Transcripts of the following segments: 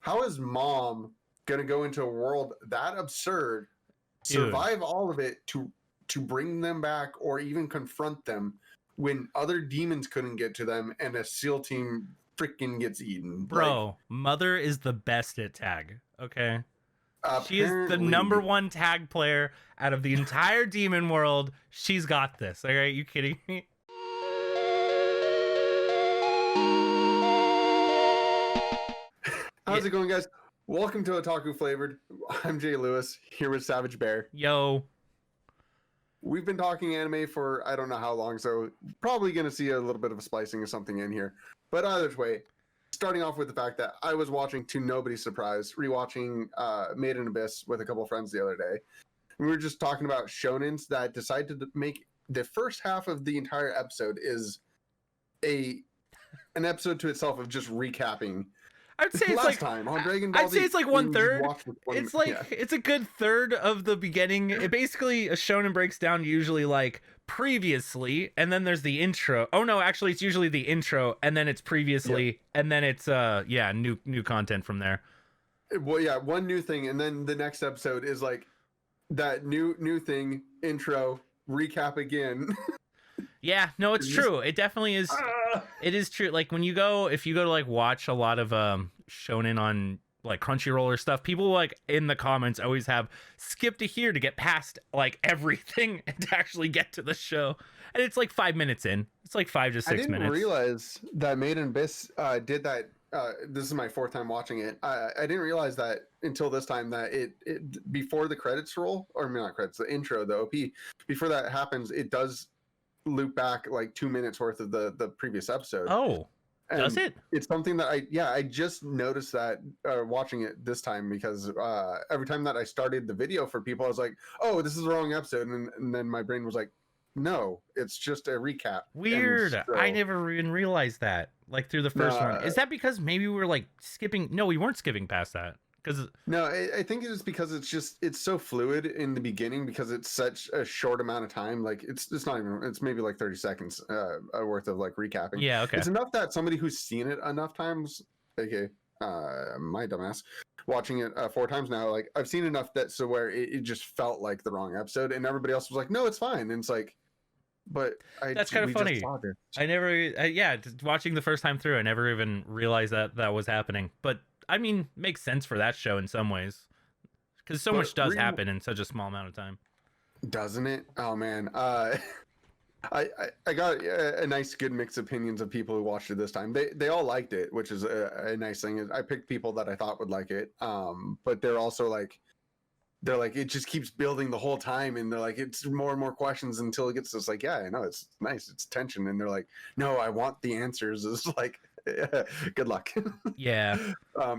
how is mom gonna go into a world that absurd, Dude. survive all of it to bring them back or even confront them when other demons couldn't get to them and a SEAL team freaking gets eaten? Bro, Mother is the best at tag, okay? She is the Apparently. number one tag player out of the entire demon world. She's got this. All right, you kidding me? How's it going, guys? Welcome to Otaku Flavored. I'm Jay Lewis, here with Savage Bear. Yo. We've been talking anime for I don't know how long, so probably going to see a little bit of a splicing of something in here. But either way, starting off with the fact that I was watching, to nobody's surprise, rewatching Made in Abyss with a couple of friends the other day. We were just talking about shonens that decided to make the first half of the entire episode is an episode to itself of just recapping. I'd say it's like time on Dragon Ball I'd say it's like 1/3. It's like yeah. It's a good third of the beginning. It basically, a shonen breaks down usually like previously, and then there's the intro. Oh no, actually it's usually the intro and then it's previously, and then it's new content from there. Well, yeah, one new thing, and then the next episode is like that new thing, intro, recap again. Yeah, no, it's true. It definitely is. It is true. Like if you go to like watch a lot of shonen on like Crunchyroll or stuff, people like in the comments always have skip to here to get past like everything and to actually get to the show. And it's like 5 minutes in. It's like 5 to 6 minutes. I didn't realize that Made in Abyss did that. This is my fourth time watching it. I didn't realize that until this time that it before the credits roll, or I mean, not credits, the intro, the OP, before that happens, it does loop back like 2 minutes worth of the previous episode. Oh, and does it? It's something that I just noticed that watching it this time, because every time that I started the video for people, I was like, oh, this is the wrong episode, and then my brain was like, no, it's just a recap. Weird. So, I never even realized that, like through the first one. Is that because maybe we were like skipping? No, we weren't skipping past that. No, I think it's because it's so fluid in the beginning, because it's such a short amount of time. Like it's not even, it's maybe like 30 seconds worth of like recapping. Yeah, okay. It's enough that somebody who's seen it enough times, aka my dumbass, watching it 4 times now, like I've seen enough that so where it just felt like the wrong episode, and everybody else was like, no, it's fine. And it's like, but that's kind of funny. I never, watching the first time through, I never even realized that was happening. But I mean, makes sense for that show in some ways, because so much does happen in such a small amount of time. Doesn't it? Oh man, I got a nice good mix of opinions of people who watched it this time. They all liked it, which is a nice thing. I picked people that I thought would like it, but they're also like, it just keeps building the whole time, and they're like, it's more and more questions until it gets to, it's like, yeah, I know, it's nice, it's tension, and they're like, no, I want the answers. It's like, yeah, good luck. Yeah.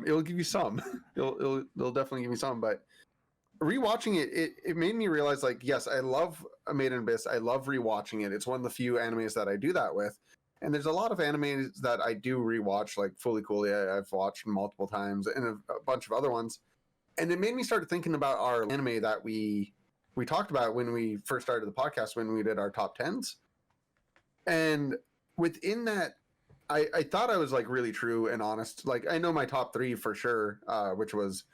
It'll give you some. It'll definitely give you some. But rewatching it made me realize, like, yes, I love Made in Abyss. I love rewatching it. It's one of the few animes that I do that with. And there's a lot of animes that I do rewatch, like Fully Coolly, I've watched multiple times, and a bunch of other ones. And it made me start thinking about our anime that we talked about when we first started the podcast, when we did our top 10s. And within that, I thought I was like really true and honest. Like, I know my top 3 for sure, which was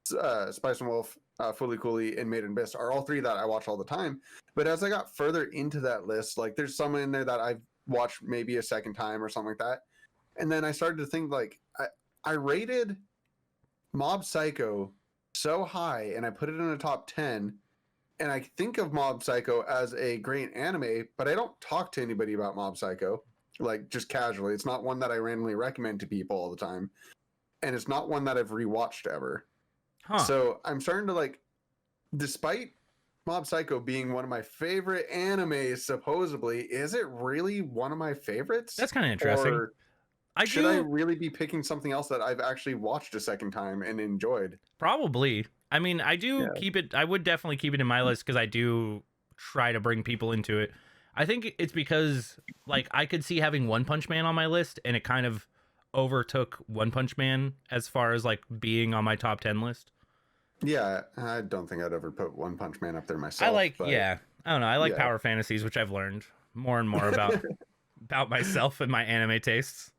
Spice and Wolf, Fully Coolly, and Made in Abyss are all 3 that I watch all the time. But as I got further into that list, like there's some in there that I've watched maybe a second time or something like that. And then I started to think, like, I rated Mob Psycho so high, and I put it in a top 10. And I think of Mob Psycho as a great anime, but I don't talk to anybody about Mob Psycho. Like, just casually. It's not one that I randomly recommend to people all the time, and it's not one that I've rewatched ever. So I'm starting to, like, despite Mob Psycho being one of my favorite animes, supposedly, is it really one of my favorites? That's kind of interesting. Or should I really be picking something else that I've actually watched a second time and enjoyed? Probably. I mean, I do keep it. I would definitely keep it in my list, because I do try to bring people into it. I think it's because, like, I could see having One Punch Man on my list, and it kind of overtook One Punch Man as far as, like, being on my top 10 list. Yeah, I don't think I'd ever put One Punch Man up there myself. I don't know. I like power fantasies, which I've learned more and more about about myself and my anime tastes.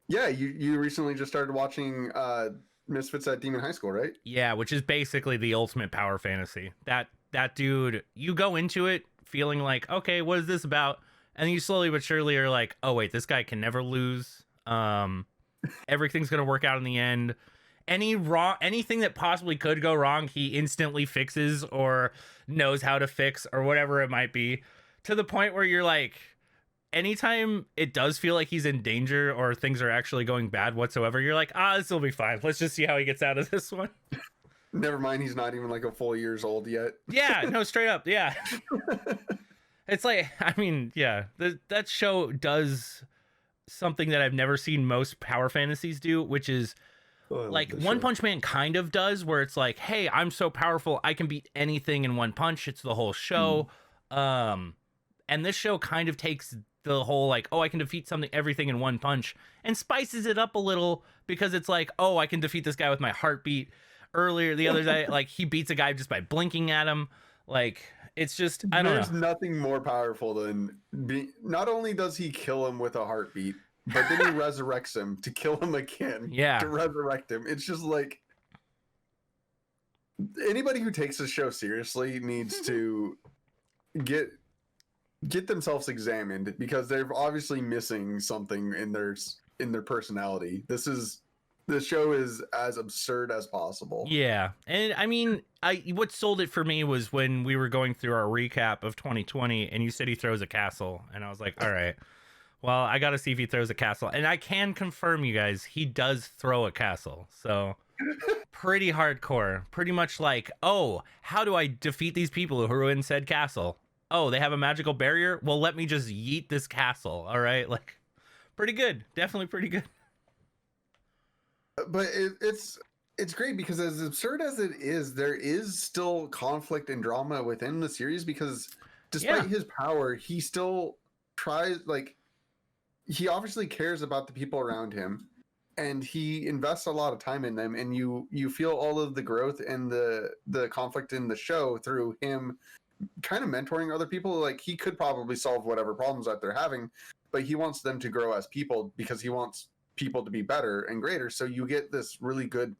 Yeah, you recently just started watching Misfits at Demon High School, right? Yeah, which is basically the ultimate power fantasy. That dude, you go into it feeling like, okay, what is this about? And then you slowly but surely are like, oh wait, this guy can never lose. Everything's gonna work out in the end. Anything that possibly could go wrong, he instantly fixes or knows how to fix or whatever it might be. To the point where you're like, anytime it does feel like he's in danger or things are actually going bad whatsoever, you're like, this will be fine. Let's just see how he gets out of this one. Never mind, he's not even like a full years old yet. Yeah, no, straight up. Yeah. It's like, I mean, yeah, that show does something that I've never seen most power fantasies do, which is like One Punch Man kind of does, where it's like, hey, I'm so powerful, I can beat anything in one punch. It's the whole show. And this show kind of takes the whole like, oh, I can defeat everything in one punch, and spices it up a little, because it's like, oh, I can defeat this guy with my heartbeat. Earlier the other day, like, he beats a guy just by blinking at him. Like, it's just, I don't know. There's nothing more powerful than not only does he kill him with a heartbeat, but then he resurrects him to kill him again. Yeah. To resurrect him. It's just like, anybody who takes this show seriously needs to get themselves examined, because they're obviously missing something in their personality. This show is as absurd as possible. Yeah. And I mean, what sold it for me was when we were going through our recap of 2020 and you said he throws a castle, and I was like, all right, well, I got to see if he throws a castle. And I can confirm, you guys, he does throw a castle. So pretty hardcore. Pretty much like, oh, how do I defeat these people who are in said castle? Oh, they have a magical barrier? Well, let me just yeet this castle. All right. Like, pretty good. Definitely pretty good. But it's great, because as absurd as it is, there is still conflict and drama within the series, because despite his power, he still tries, like, he obviously cares about the people around him, and he invests a lot of time in them, and you feel all of the growth and the conflict in the show through him kind of mentoring other people. Like, he could probably solve whatever problems that they're having, but he wants them to grow as people, because he wants people to be better and greater. So you get this really good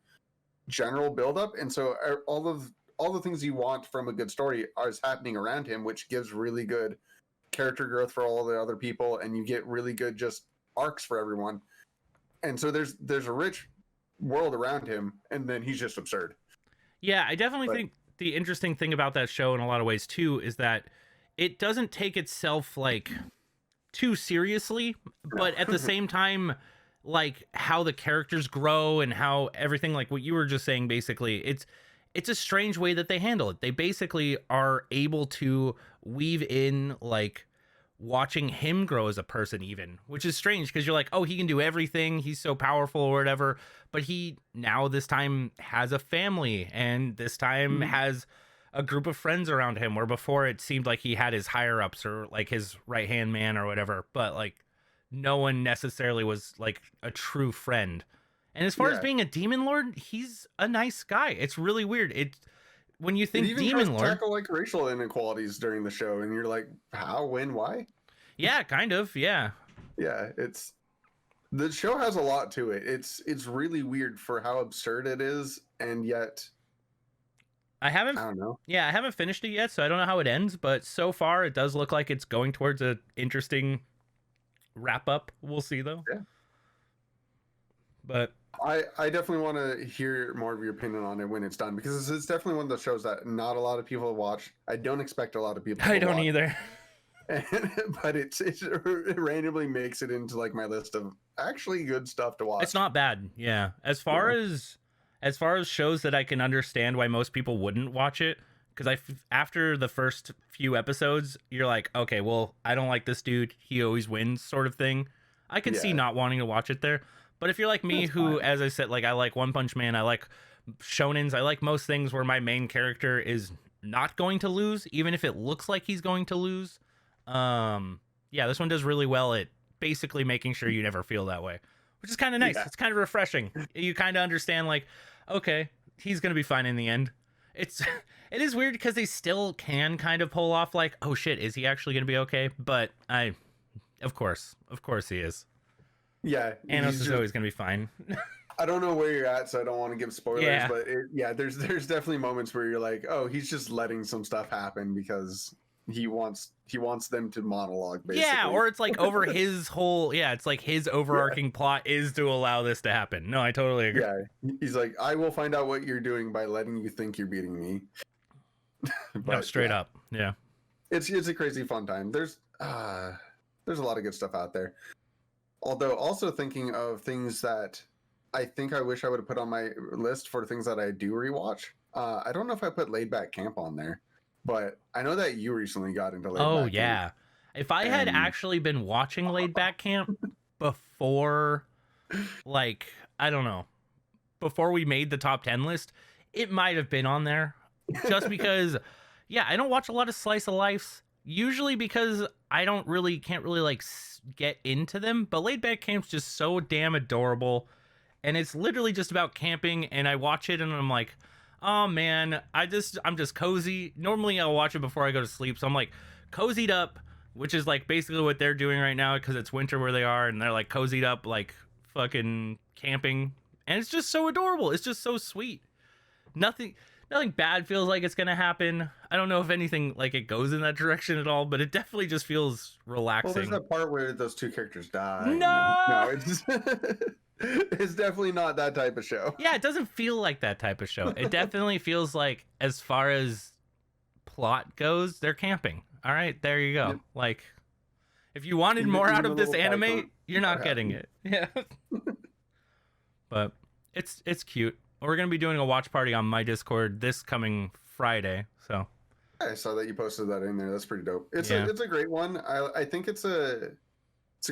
general buildup, and so all the things you want from a good story is happening around him, which gives really good character growth for all the other people, and you get really good just arcs for everyone. And so there's a rich world around him, and then he's just absurd. Yeah, I definitely think the interesting thing about that show in a lot of ways too is that it doesn't take itself like too seriously, but at the same time, like, how the characters grow and how everything, like what you were just saying, basically it's a strange way that they handle it. They basically are able to weave in like watching him grow as a person, even, which is strange, because you're like, oh, he can do everything, he's so powerful or whatever, but he now this time has a family, and this time has a group of friends around him, where before it seemed like he had his higher ups or like his right hand man or whatever, but like no one necessarily was like a true friend. And as far as being a demon lord, he's a nice guy. It's really weird. When you think demon lord, tackle like racial inequalities during the show, and you're like, how, when, why? Yeah, kind of. Yeah. Yeah, the show has a lot to it. It's really weird for how absurd it is, and yet I don't know. Yeah, I haven't finished it yet, so I don't know how it ends, but so far it does look like it's going towards an interesting wrap up. We'll see though. Yeah. But I definitely want to hear more of your opinion on it when it's done, because it's definitely one of those shows that not a lot of people watch. I don't expect a lot of people to I don't watch. either. But it randomly makes it into like my list of actually good stuff to watch. It's not bad. Yeah. As far as shows that I can understand why most people wouldn't watch it, because after the first few episodes, you're like, okay, well, I don't like this dude, he always wins, sort of thing. I can see not wanting to watch it there. But if you're like me, who, as I said, like, I like One Punch Man, I like shonens, I like most things where my main character is not going to lose, even if it looks like he's going to lose. Yeah, this one does really well at basically making sure you never feel that way, which is kind of nice. It's kind of refreshing. You kind of understand, like, okay, he's gonna be fine in the end. It is weird because they still can kind of pull off like, oh shit, is he actually gonna be okay? But of course he is. Yeah, Anos is always gonna be fine. I don't know where you're at, so I don't want to give spoilers. Yeah. But there's definitely moments where you're like, oh, he's just letting some stuff happen because he wants them to monologue. Basically. Yeah, or it's like over his whole. Yeah, it's like his overarching plot is to allow this to happen. No, I totally agree. Yeah, he's like, I will find out what you're doing by letting you think you're beating me. But, no, straight up. Yeah, it's a crazy fun time. There's a lot of good stuff out there. Although also thinking of things that I think I wish I would have put on my list for things that I do rewatch. I don't know if I put Laid Back Camp on there, but I know that you recently got into Laid Back Camp. If I had actually been watching Laid Back Camp before, like, I don't know, before we made the top 10 list, it might have been on there. Just because, I don't watch a lot of slice of life, usually because I can't really like get into them. But Laid Back Camp's just so damn adorable. And it's literally just about camping, and I watch it and I'm like, oh man, I'm just cozy. Normally I'll watch it before I go to sleep. So I'm like cozied up, which is like basically what they're doing right now because it's winter where they are, and they're like cozied up, like fucking camping. And it's just so adorable. It's just so sweet. Nothing bad feels like it's gonna happen. I don't know if anything like it goes in that direction at all, but it definitely just feels relaxing. Well, there's that part where those two characters die. No, it's just it's definitely not that type of show. Yeah, it doesn't feel like that type of show. It definitely feels like, as far as plot goes, they're camping. All right, there you go. Yep. Like, if you wanted more out of this anime, you're not getting it. Yeah. But it's cute. We're gonna be doing a watch party on my Discord this coming Friday. So I saw that you posted that in there. That's pretty dope. It's a great one. I think it's a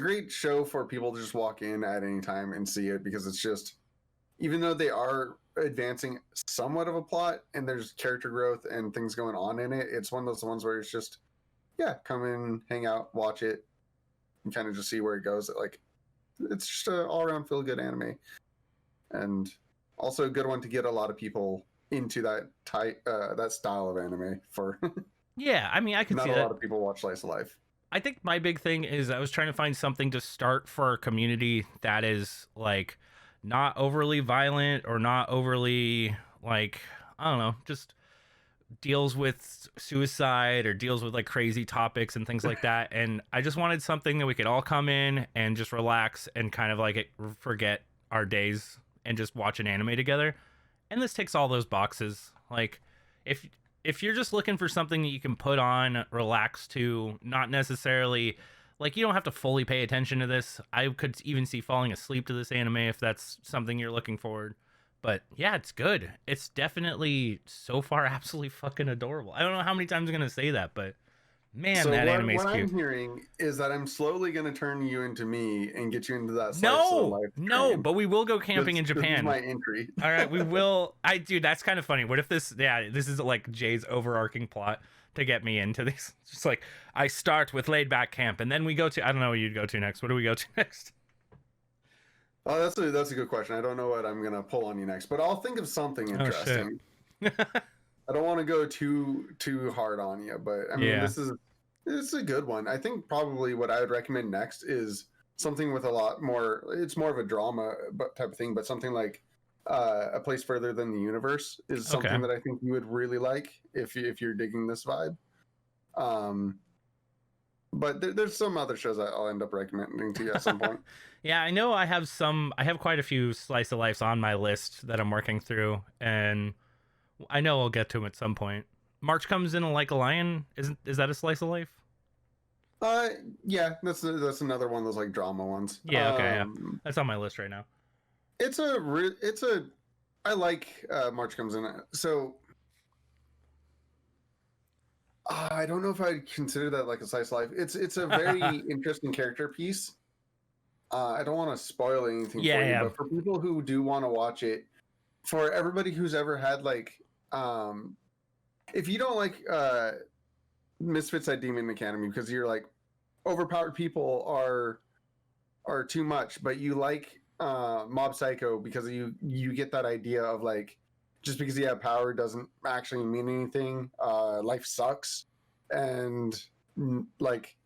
great show for people to just walk in at any time and see it, because it's just, even though they are advancing somewhat of a plot and there's character growth and things going on in it, it's one of those ones where it's just, come in, hang out, watch it, and kind of just see where it goes. Like, it's just an all-around feel-good anime. And also a good one to get a lot of people into that that style of anime for. Yeah, I mean, I could see that. Not a lot of people watch slice of life. I think my big thing is I was trying to find something to start for a community that is like not overly violent or not overly, like, I don't know, just deals with suicide or deals with like crazy topics and things like that. And I just wanted something that we could all come in and just relax and kind of like forget our days and just watch an anime together. And this ticks all those boxes. Like, if you're just looking for something that you can put on, relax to, not necessarily, like, you don't have to fully pay attention to this. I could even see falling asleep to this anime if that's something you're looking for. But yeah, it's good. It's definitely so far absolutely fucking adorable. I don't know how many times I'm going to say that, but man, so that anime's cute. What I'm hearing is that I'm slowly going to turn you into me and get you into that slice of life train. But we will go camping in Japan. This is my entry. All right, we will. Dude, that's kind of funny. What if this is like Jay's overarching plot to get me into these? It's just like, I start with Laid Back Camp, and then we go to, I don't know what you'd go to next. What do we go to next? Oh, that's a good question. I don't know what I'm going to pull on you next, but I'll think of something interesting. Oh, shit. I don't want to go too hard on you, but I mean, this is a good one. I think probably what I would recommend next is something with a lot more. It's more of a drama type of thing, but something like A Place Further Than the Universe is something that I think you would really like if you're digging this vibe. But there's some other shows that I'll end up recommending to you at some point. Yeah, I know I have quite a few slice of lives on my list that I'm working through, and I know I'll get to them at some point. March Comes In Like a Lion, is that a slice of life? Yeah, that's another one of those like drama ones. Yeah, okay, that's on my list right now. I like March Comes In. So I don't know if I'd consider that like a slice of life. It's a very interesting character piece. I don't want to spoil anything for you, but for people who do want to watch it, for everybody who's ever had like, if you don't like Misfits at Demon Academy because you're like, overpowered people are too much, but you like Mob Psycho because you get that idea of like, just because you have power doesn't actually mean anything. Life sucks, and like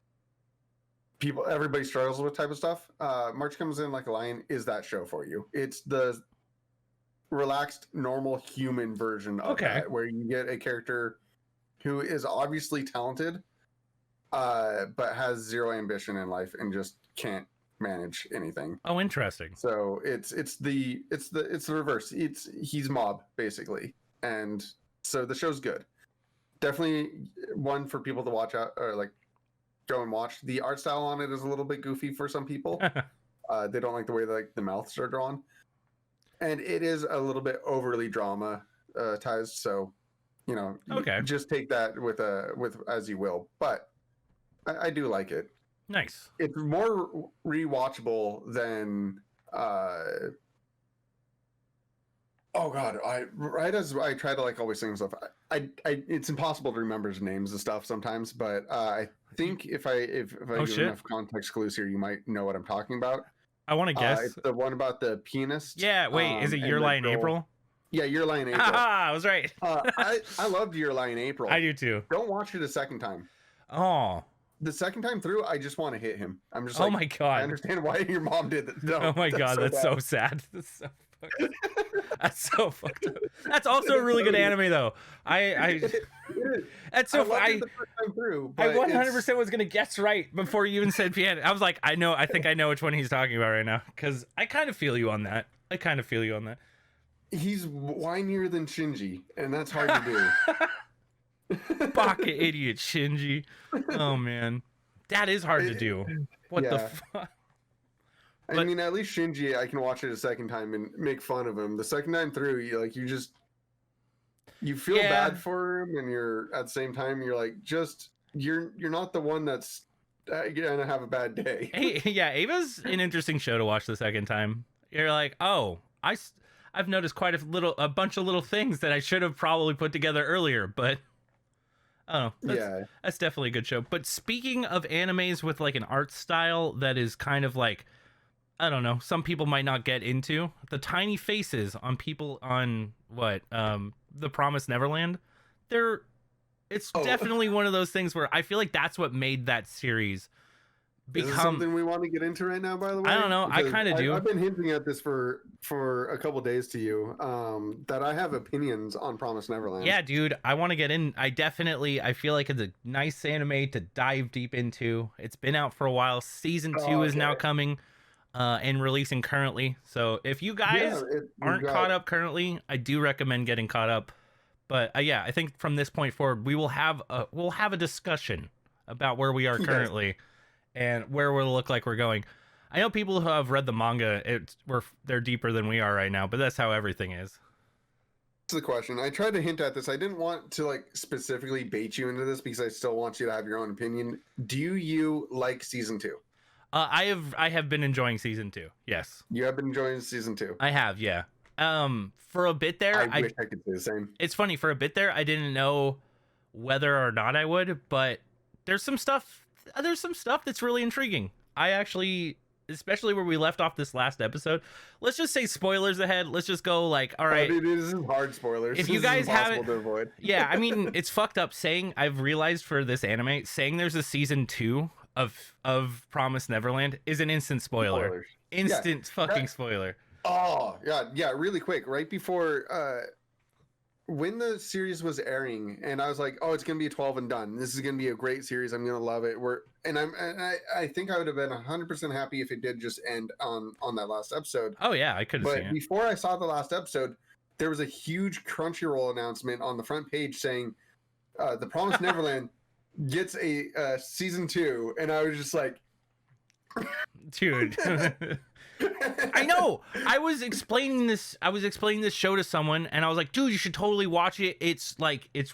everybody struggles with type of stuff. March Comes In Like a Lion is that show for you. It's the relaxed, normal human version of that, where you get a character who is obviously talented, but has zero ambition in life and just can't manage anything. Oh, interesting. So it's the reverse. He's Mob basically, and so the show's good. Definitely one for people to watch out, or like go and watch. The art style on it is a little bit goofy for some people. They don't like the way like the mouths are drawn, and it is a little bit overly dramatized. So, you know, just take that with as you will. But I do like it. Nice. It's more rewatchable than. Oh God! Right as I try to like always sing stuff, it's impossible to remember his names and stuff sometimes. But I think if I give enough context clues here, you might know what I'm talking about. I want to guess. It's the one about the pianist. Yeah. Wait, is it Your Lie in April? Yeah, Your Lie in April. Ah, I was right. I loved Your Lie in April. I do too. Don't watch it a second time. Oh. The second time through, I just want to hit him. I'm just like, oh my God. I understand why your mom did that. No, oh my God, that's so sad. That's so fucked up. That's so fucked up. That's also a really good anime though. That's so I 100% was gonna guess right before you even said piano. I was like, I think I know which one he's talking about right now, because I kind of feel you on that. He's whinier than Shinji, and that's hard to do. Baka idiot Shinji. Oh man, that is hard to do. What the fuck? I mean, at least Shinji, I can watch it a second time and make fun of him. The second time through, you feel bad for him, and you're at the same time you're like, you're not the one that's gonna have a bad day. Ava's an interesting show to watch the second time. You're like, oh, I've noticed quite a bunch of little things that I should have probably put together earlier, but oh, that's definitely a good show. But speaking of animes with like an art style that is kind of like, I don't know, some people might not get into, the tiny faces on people on the Promised Neverland, it's definitely one of those things where I feel like that's what made that series become. Is this something we want to get into right now, by the way? I don't know. Because I kind of do. I've been hinting at this for a couple days to you, that I have opinions on Promised Neverland. Yeah, dude, I want to get in. I feel like it's a nice anime to dive deep into. It's been out for a while. Season 2 is now coming. And releasing currently. So if you guys aren't caught up currently, I do recommend getting caught up. But I think from this point forward, we'll have a discussion about where we are currently and where we'll look like we're going. I know people who have read the manga, they're deeper than we are right now, but that's how everything is. That's the question. I tried to hint at this. I didn't want to like specifically bait you into this because I still want you to have your own opinion. Do you like season 2? I have been enjoying season 2. Yes. You have been enjoying season 2. I have, yeah. For a bit there, I wish I could say the same. It's funny, for a bit there, I didn't know whether or not I would, but there's some stuff that's really intriguing. I actually, especially where we left off this last episode, let's just say spoilers ahead. Let's just go like, all right. Dude, this is hard spoilers. If you guys haven't, to avoid. Yeah, I mean, it's fucked up saying, I've realized for this anime, saying there's a season 2 of Promised Neverland is an instant spoiler. Fucking spoiler. Oh, yeah, really quick. Right before when the series was airing, and I was like, oh, it's gonna be a 12 and done. This is gonna be a great series. I'm gonna love it. I think I would have been 100% happy if it did just end on that last episode. Oh yeah, I could have seen it. But before I saw the last episode, there was a huge Crunchyroll announcement on the front page saying the Promised Neverland gets a season 2, and I was just like, dude. I know. I was explaining this show to someone, and I was like, dude, you should totally watch it. It's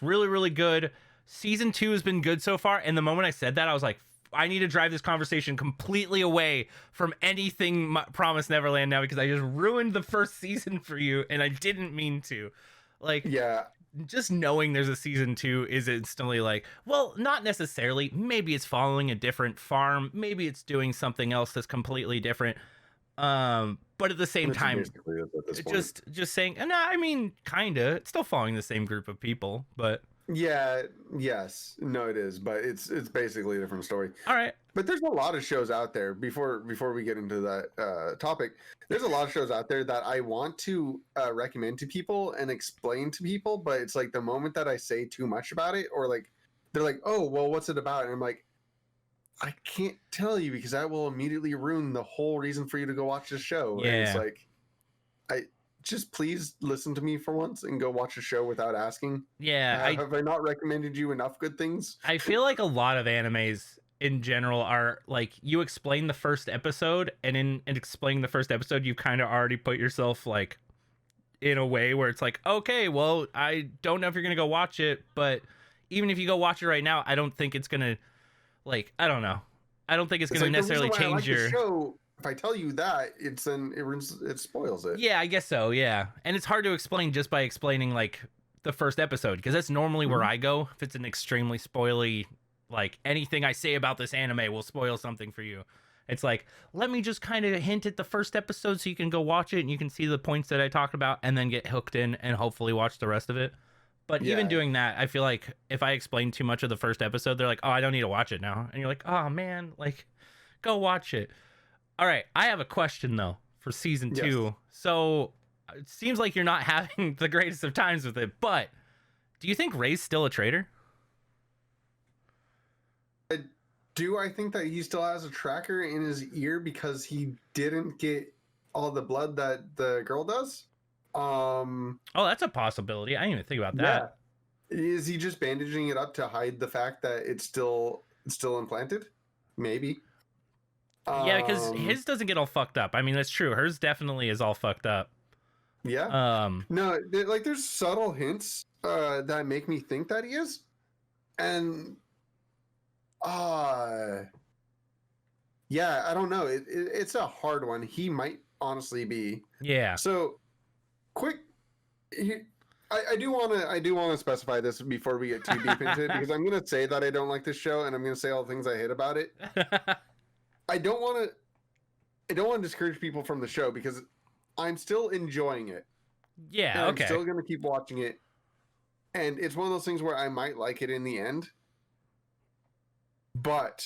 really, really good. Season 2 has been good so far. And the moment I said that, I was like, I need to drive this conversation completely away from anything Promised Neverland now, because I just ruined the first season for you, and I didn't mean to. Like, yeah. Just knowing there's a season 2 is instantly like, well, not necessarily. Maybe it's following a different farm. Maybe it's doing something else that's completely different. But at the same time, just saying, no, I mean, kinda. It's still following the same group of people, but Yeah, yes, no, it is, but it's basically a different story. All right. But there's a lot of shows out there. Before we get into that topic, there's a lot of shows out there that I want to recommend to people and explain to people, but it's like the moment that I say too much about it, or like they're like, "Oh, well, what's it about?" And I'm like, I can't tell you because that will immediately ruin the whole reason for you to go watch this show. And it's Yeah. like, I just please listen to me for once and go watch a show without asking. Yeah, Have I not recommended you enough good things? I feel like a lot of animes in general are like you explain the first episode, and in explaining the first episode, you kind of already put yourself like in a way where it's like, okay, well, I don't know if you're gonna go watch it, but even if you go watch it right now, I don't think it's gonna like I don't know. I don't think it's gonna like necessarily the reason why I change like your the show. If I tell you that, it's then it spoils it. Yeah, I guess so. Yeah, and it's hard to explain just by explaining like the first episode because that's normally where I go. If it's an extremely spoily, like anything I say about this anime will spoil something for you. It's like let me just kind of hint at the first episode so you can go watch it and you can see the points that I talked about and then get hooked in and hopefully watch the rest of it. But even doing that, I feel like if I explain too much of the first episode, they're like, "Oh, I don't need to watch it now," and you're like, "Oh man, like, go watch it." All right, I have a question though for season 2. Yes. So it seems like you're not having the greatest of times with it, but do you think Ray's still a traitor? Do I think that he still has a tracker in his ear because he didn't get all the blood that the girl does? Oh, that's a possibility. I didn't even think about that. Yeah. Is he just bandaging it up to hide the fact that it's still implanted? Maybe. Yeah, because his doesn't get all fucked up. I mean, that's true. Hers definitely is all fucked up. Yeah. No, like there's subtle hints that make me think that he is, and yeah, I don't know. It's a hard one. He might honestly be. Yeah. So, quick. I do want to specify this before we get too deep into it because I'm going to say that I don't like this show and I'm going to say all the things I hate about it. I don't want to discourage people from the show because I'm still enjoying it. Yeah, and okay. I'm still going to keep watching it. And it's one of those things where I might like it in the end. But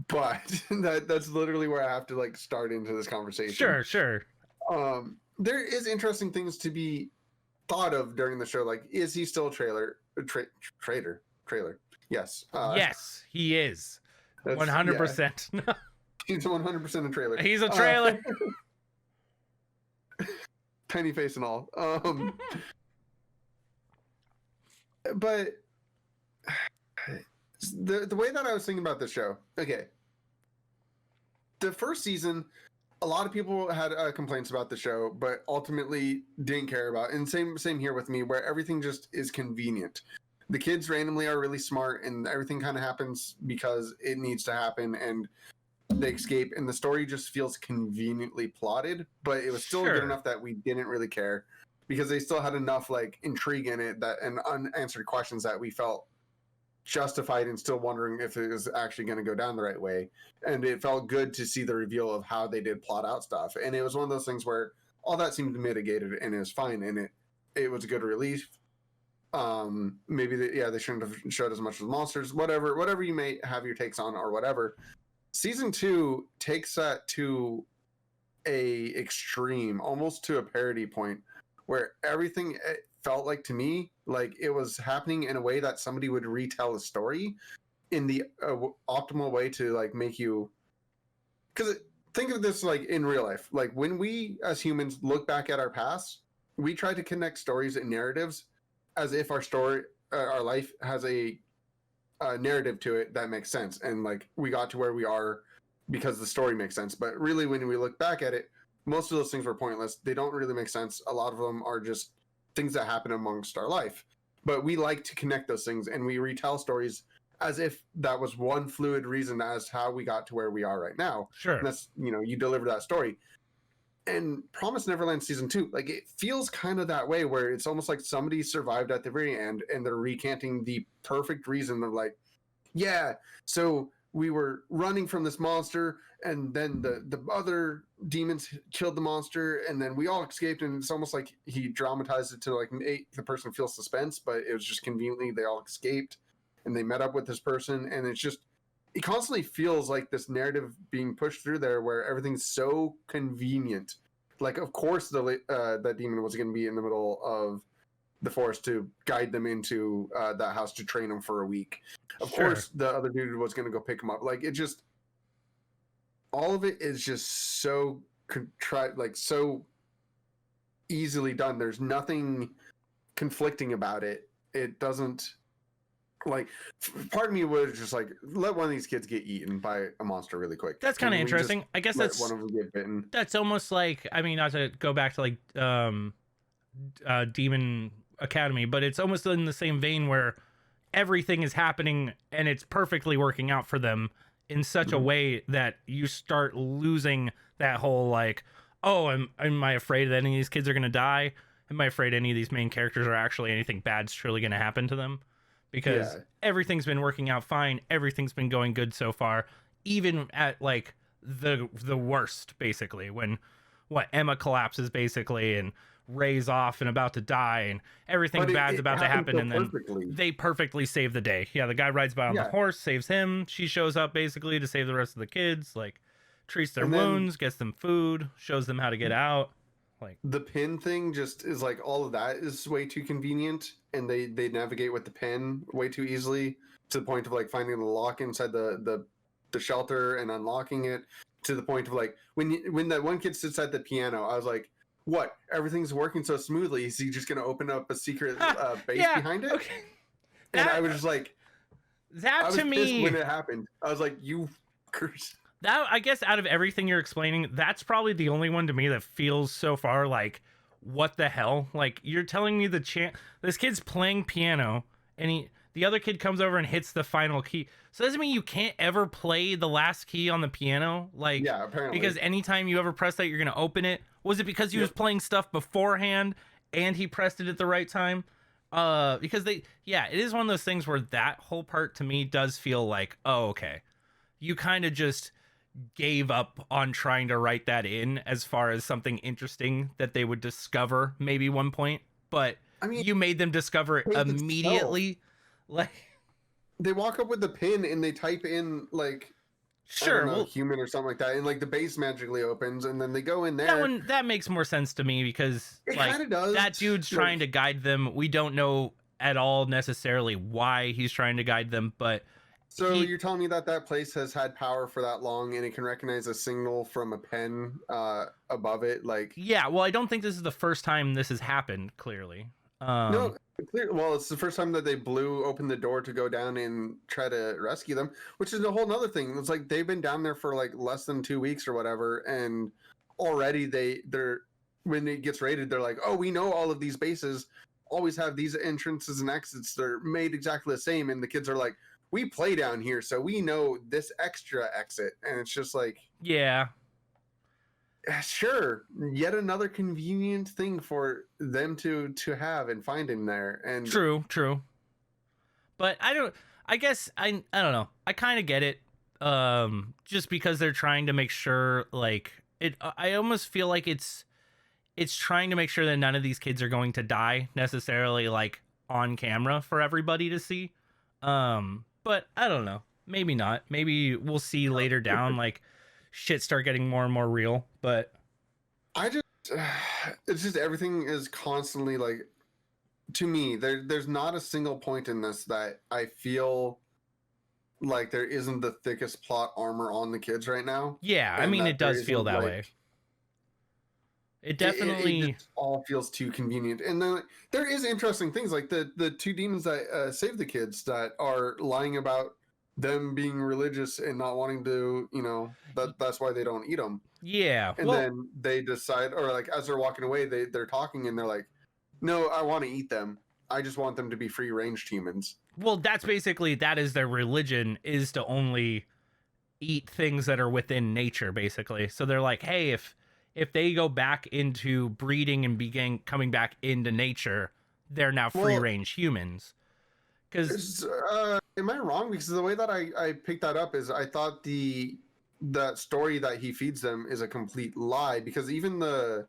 that's literally where I have to like start into this conversation. Sure. There is interesting things to be thought of during the show. Like, is he still a traitor? Yes. Yes, he is. 100%. Yeah. He's 100% a trailer. He's a trailer. Tiny face and all. But the way that I was thinking about this show, okay. The first season, a lot of people had complaints about the show, but ultimately didn't care about. And same here with me, where everything just is convenient. The kids randomly are really smart, and everything kind of happens because it needs to happen, and they escape, and the story just feels conveniently plotted. But it was still good enough that we didn't really care because they still had enough like intrigue in it and unanswered questions that we felt justified and still wondering if it was actually going to go down the right way. And it felt good to see the reveal of how they did plot out stuff. And it was one of those things where all that seemed mitigated and it was fine. And it was a good relief. Maybe they shouldn't have showed as much of the monsters, whatever you may have your takes on or whatever. Season 2 takes that to a extreme, almost to a parody point where everything felt like to me like it was happening in a way that somebody would retell a story in the optimal way to like make you, because think of this like in real life, like when we as humans look back at our past, we try to connect stories and narratives as if our life has a narrative to it that makes sense, and like we got to where we are because the story makes sense. But really when we look back at it, most of those things were pointless. They don't really make sense. A lot of them are just things that happen amongst our life, but we like to connect those things and we retell stories as if that was one fluid reason as to how we got to where we are right now. Sure. And that's, you deliver that story. And Promised Neverland season 2, like it feels kind of that way where it's almost like somebody survived at the very end and they're recanting the perfect reason. They're like, yeah, so we were running from this monster, and then the other demons killed the monster, and then we all escaped. And it's almost like he dramatized it to like make the person feel suspense, but it was just conveniently they all escaped, and they met up with this person, and it's just it constantly feels like this narrative being pushed through there where everything's so convenient. Like, of course, that demon was going to be in the middle of the forest to guide them into that house to train them for a week. Of course, the other dude was going to go pick him up. Like, it just, all of it is just so so easily done. There's nothing conflicting about it. It doesn't, like, part of me was just like, let one of these kids get eaten by a monster really quick. That's kind of interesting. I guess that's one of them get bitten. That's almost like, I mean, not to go back to like Demon Academy, but it's almost in the same vein where everything is happening and it's perfectly working out for them in such a way that you start losing that whole like, oh, am I afraid that any of these kids are going to die? Am I afraid any of these main characters are actually anything bad's truly going to happen to them? Because everything's been working out fine. Everything's been going good so far, even at like the worst, basically, when Emma collapses basically and Ray's off and about to die and everything bad's about to happen, and then they perfectly save the day. Yeah, the guy rides by on the horse, saves him. She shows up basically to save the rest of the kids, like treats their wounds, gets them food, shows them how to get out. Like the pin thing just is like, all of that is way too convenient, and they navigate with the pin way too easily to the point of like finding the lock inside the shelter and unlocking it, to the point of like when that one kid sits at the piano, I was like, what? Everything's working so smoothly. Is he just going to open up a secret base behind it? Okay. And I was just like, that to me, when it happened, I was like, you curse. That, I guess, out of everything you're explaining, that's probably the only one to me that feels so far like, what the hell? Like, you're telling me this kid's playing piano, and the other kid comes over and hits the final key. So does that mean you can't ever play the last key on the piano? Like, yeah, apparently. Because anytime you ever press that, you're gonna open it. Was it because he was playing stuff beforehand and he pressed it at the right time? Because it is one of those things where that whole part to me does feel like, oh, okay, you kind of just gave up on trying to write that in as far as something interesting that they would discover maybe one point, but I mean, you made them discover it immediately. Like, they walk up with the pin and they type in like, human or something like that, and like the base magically opens, and then they go in there. That makes more sense to me, because it like does. That dude's trying to guide them. We don't know at all necessarily why he's trying to guide them, but so you're telling me that place has had power for that long, and it can recognize a signal from a pen above it? Like, yeah, well, I don't think this is the first time this has happened, clearly. No, well, it's the first time that they blew open the door to go down and try to rescue them, which is a whole nother thing. It's like they've been down there for like less than 2 weeks or whatever, and already they're when it gets raided, they're like, oh, we know all of these bases always have these entrances and exits. They're made exactly the same, and the kids are like, we play down here, so we know this extra exit. And it's just like, yeah, sure, yet another convenient thing for them to have and find in there. And true, but I don't know, I kind of get it, just because they're trying to make sure, like, it, I almost feel like it's trying to make sure that none of these kids are going to die necessarily, like, on camera for everybody to see. But I don't know. Maybe not. Maybe we'll see later down, like, shit start getting more and more real. But it's just everything is constantly, like, to me, there's not a single point in this that I feel like there isn't the thickest plot armor on the kids right now. Yeah, I mean, it does feel that way. It definitely it all feels too convenient. And then there is interesting things, like the two demons that save the kids that are lying about them being religious and not wanting to, that's why they don't eat them. Yeah. And then they decide, or like as they're walking away, they're talking and they're like, no, I want to eat them. I just want them to be free ranged humans. Well, that is their religion, is to only eat things that are within nature, basically. So they're like, hey, if they go back into breeding and begin coming back into nature, they're now free range humans. Because Am I wrong? Because the way that I picked that up is I thought that story that he feeds them is a complete lie. Because even the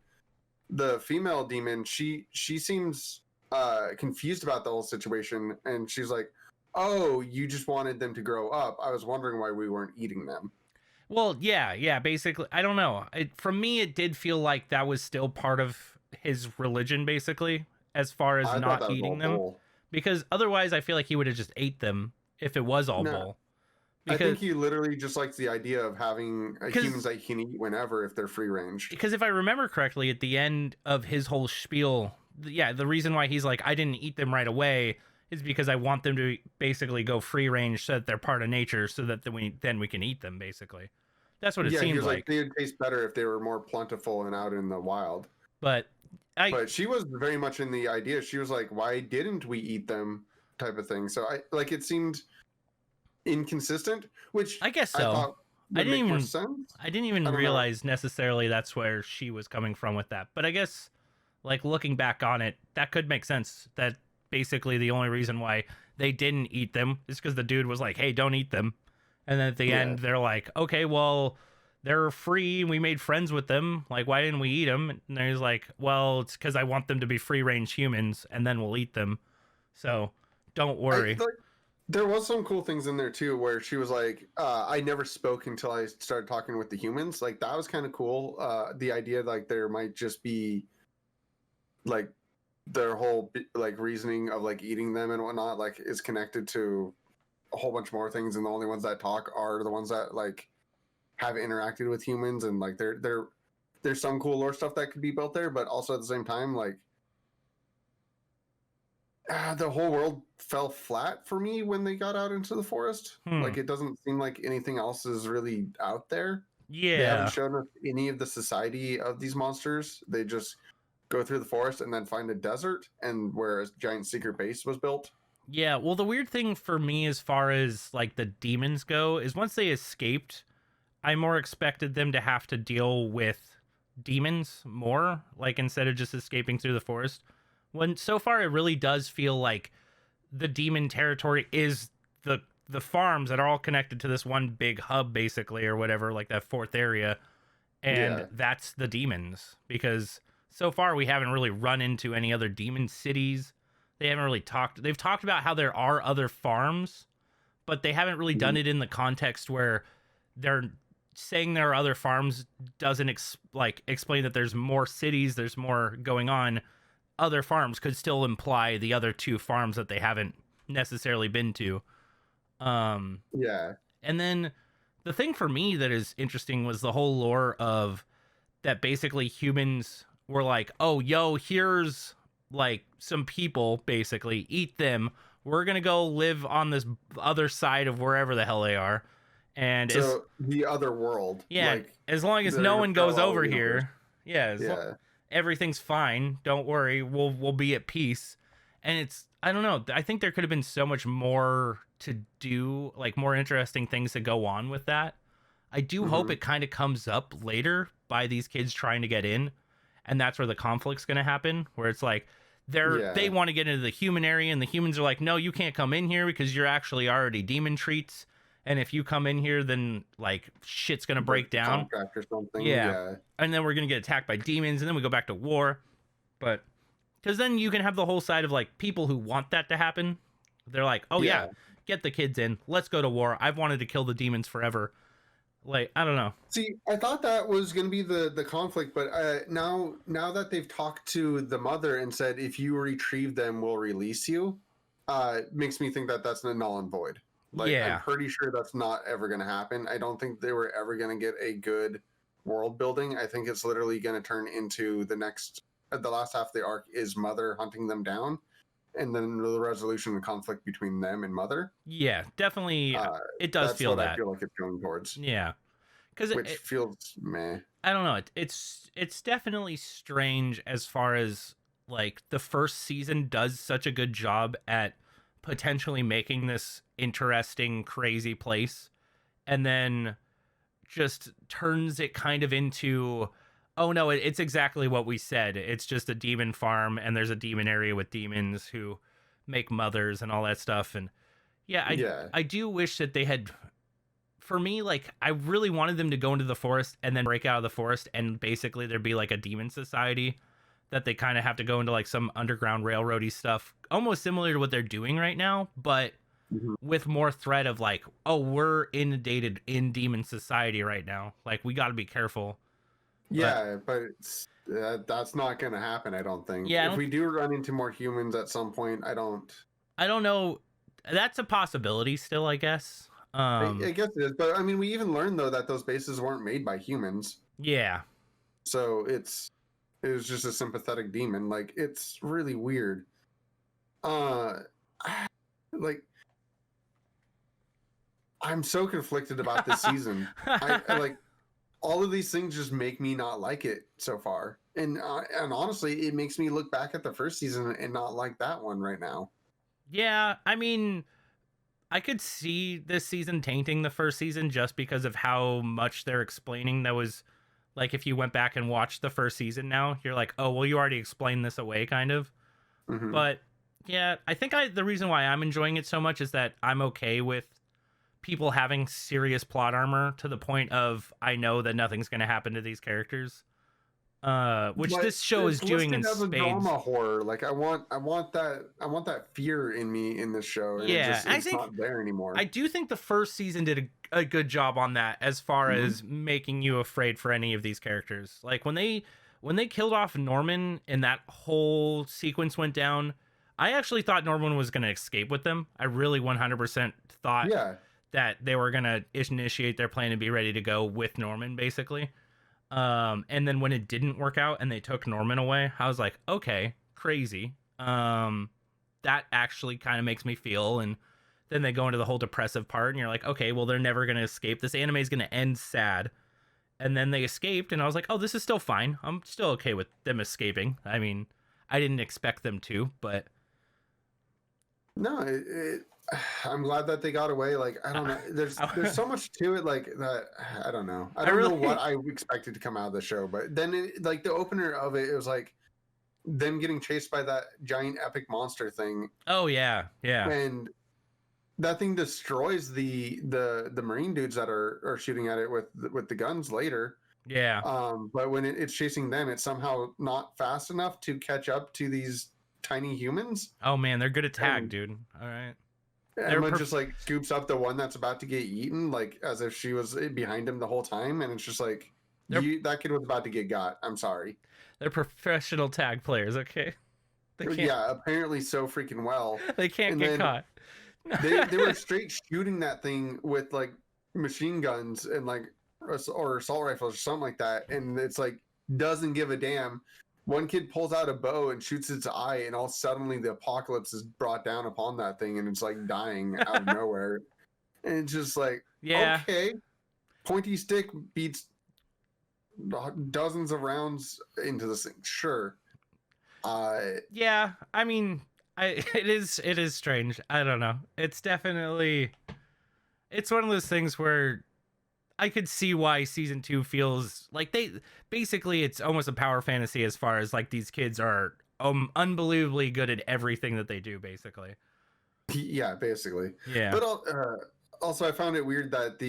female demon, she seems confused about the whole situation, and she's like, "Oh, you just wanted them to grow up. I was wondering why we weren't eating them." well, yeah, basically, I don't know. From me, it did feel like that was still part of his religion, basically, as far as I thought not that was all eating them. bull. Because otherwise, I feel like he would have just ate them if it was all No, bull. I Because think he literally just likes the idea of having humans because that he can eat whenever if they're free range. because if I remember correctly, at the end of his whole spiel, yeah, the reason why he's like, I didn't eat them right away is because I want them to basically go free range so that they're part of nature, so that then we can eat them. Basically, that's what it Yeah, he seemed was like, like. they would taste better if they were more plentiful and out in the wild. But I But she was very much in the idea. She was like, "Why didn't we eat them?" type of thing. So I like it seemed inconsistent, which I guess I so. thought I would didn't make more even sense. I didn't I even don't know. realize necessarily that's where she was coming from with that. But I guess like looking back on it, that could make sense. That basically the only reason why they didn't eat them is because the dude was like, "Hey, don't eat them," and then at the Yeah, end they're like, "Okay, well, they're free. And we made friends with them. Like, why didn't we eat them?" And he's like, "Well, it's because I want them to be free range humans, and then we'll eat them. So don't I worry." like there was some cool things in there too, where she was like, "I never spoke until I started talking with the humans." Like that was kind of cool. The idea like there might just be like their whole like reasoning of like eating them and whatnot like is connected to a whole bunch more things, and the only ones that talk are the ones that like have interacted with humans, and like there's some cool lore stuff that could be built there, but also at the same time like the whole world fell flat for me when they got out into the forest. Hmm. Like it doesn't seem like anything else is really out there. They haven't Yeah. shown us any of the society of these monsters. They just go through the forest and then find a desert and where a giant secret base was built. Yeah, well, the weird thing for me as far as like the demons go is once they escaped, I more expected them to have to deal with demons more, like instead of just escaping through the forest. When so far it really does feel like the demon territory is the farms that are all connected to this one big hub basically or whatever, like that fourth area, and Yeah. that's the demons because so far we haven't really run into any other demon cities. They haven't really talked. They've talked about how there are other farms, but they haven't really done Mhm. it in the context where they're saying there are other farms doesn't explain that there's more cities, there's more going on. Other farms could still imply the other two farms that they haven't necessarily been to. Um, Yeah. and then the thing for me that is interesting was the whole lore of that basically humans were like, oh, yo, here's like some people, basically, eat them. We're going to go live on this other side of wherever the hell they are. And So the other world, yeah, like as long as they're no in a one goes parallel over universe. here, yeah, Yeah. everything's fine. Don't worry. We'll be at peace. And it's I don't know. I think there could have been so much more to do, like more interesting things to go on with that. I do hope Hmm. it kind of comes up later by these kids trying to get in, and that's where the conflict's going to happen, where it's like they Yeah. want to get into the human area and the humans are like, "No, you can't come in here because you're actually already demon treats. And if you come in here then like shit's going to Break break the down." contract or something. Yeah. Yeah. And then we're going to get attacked by demons and then we go back to war. But cuz then you can have the whole side of like people who want that to happen. They're like, "Oh yeah, Yeah. get the kids in. Let's go to war. I've wanted to kill the demons forever." Like, I don't know. See, I thought that was going to be the conflict, but now that they've talked to the mother and said if you retrieve them, we'll release you, makes me think that that's a null and void. Like I'm Yeah. pretty sure that's not ever going to happen. I don't think they were ever going to get a good world building. I think it's literally going to turn into the last half of the arc is mother hunting them down, and then the resolution and conflict between them and mother. Yeah, definitely Uh, it does that's feel what I that. feel like it's going towards, Yeah. Cuz which feels meh. I don't know. It's definitely strange as far as like the first season does such a good job at potentially making this interesting, crazy place, and then just turns it kind of into, oh no, it's exactly what we said. It's just a demon farm, and there's a demon area with demons who make mothers and all that stuff. And yeah, Yeah. I do wish that they had. For me, like, I really wanted them to go into the forest and then break out of the forest, and basically there'd be like a demon society that they kind of have to go into like some underground railroady stuff, almost similar to what they're doing right now, but Mhm. with more threat of like, oh, we're inundated in demon society right now. Like, we got to be careful. But Yeah, but that's not going to happen, I don't think. yeah, If we do run into more humans at some point, I don't know. That's a possibility still, I guess. I guess it is. But I mean, we even learned though that those bases weren't made by humans. Yeah. So it was just a sympathetic demon. Like, it's really weird. Uh like I'm so conflicted about this season. I like all of these things just make me not like it so far. And honestly, it makes me look back at the first season and not like that one right now. Yeah, I mean, I could see this season tainting the first season just because of how much they're explaining. That was like, if you went back and watched the first season now, you're like, oh, well, you already explained this away, kind of. Hmm. But yeah, I think the reason why I'm enjoying it so much is that I'm okay with people having serious plot armor to the point of I know that nothing's going to happen to these characters. Which But this show is it's doing in listed as a spades. drama horror. Like, I want that fear in me in this show, and Yeah, I it's think not there anymore. I do think the first season did a good job on that as far Mhm. as making you afraid for any of these characters. Like when they killed off Norman and that whole sequence went down, I actually thought Norman was going to escape with them. I really 100% thought Yeah, that they were going to initiate their plan and be ready to go with Norman basically. And then when it didn't work out and they took Norman away, I was like, okay, crazy. That actually kind of makes me feel. And then they go into the whole depressive part, and you're like, okay, well, they're never going to escape. This anime is going to end sad. And then they escaped, and I was like, oh, this is still fine. I'm still okay with them escaping. I mean, I didn't expect them to, but no, I'm glad that they got away. Like, I don't know. There's so much to it. Like that. I don't know. I I don't know really, what I expected to come out of the show, but then like the opener of it, it was like them getting chased by that giant epic monster thing, oh yeah, yeah, and that thing destroys the marine dudes that are shooting at it with the guns later. yeah. But when it's chasing them, it's somehow not fast enough to catch up to these tiny humans. Oh man, they're good at tag, And dude. All right, Emma just like scoops up the one that's about to get eaten, like as if she was behind him the whole time, and it's just like they're that kid was about to get got. I'm sorry. they're professional tag players. Okay, they can't Yeah, apparently so freaking well. they can't And get then caught. they were straight shooting that thing with like machine guns and like or assault rifles or something like that, and it's like doesn't give a damn. One kid pulls out a bow and shoots its eye, and all suddenly the apocalypse is brought down upon that thing, and it's like dying out of nowhere. And it's just like, Yeah. okay, pointy stick beats dozens of rounds into this thing. Sure. Yeah, I mean, it is strange. I don't know. It's definitely it's one of those things where I could see why season 2 feels like they basically it's almost a power fantasy as far as like these kids are unbelievably good at everything that they do basically. Yeah, basically. Yeah. But also, I found it weird that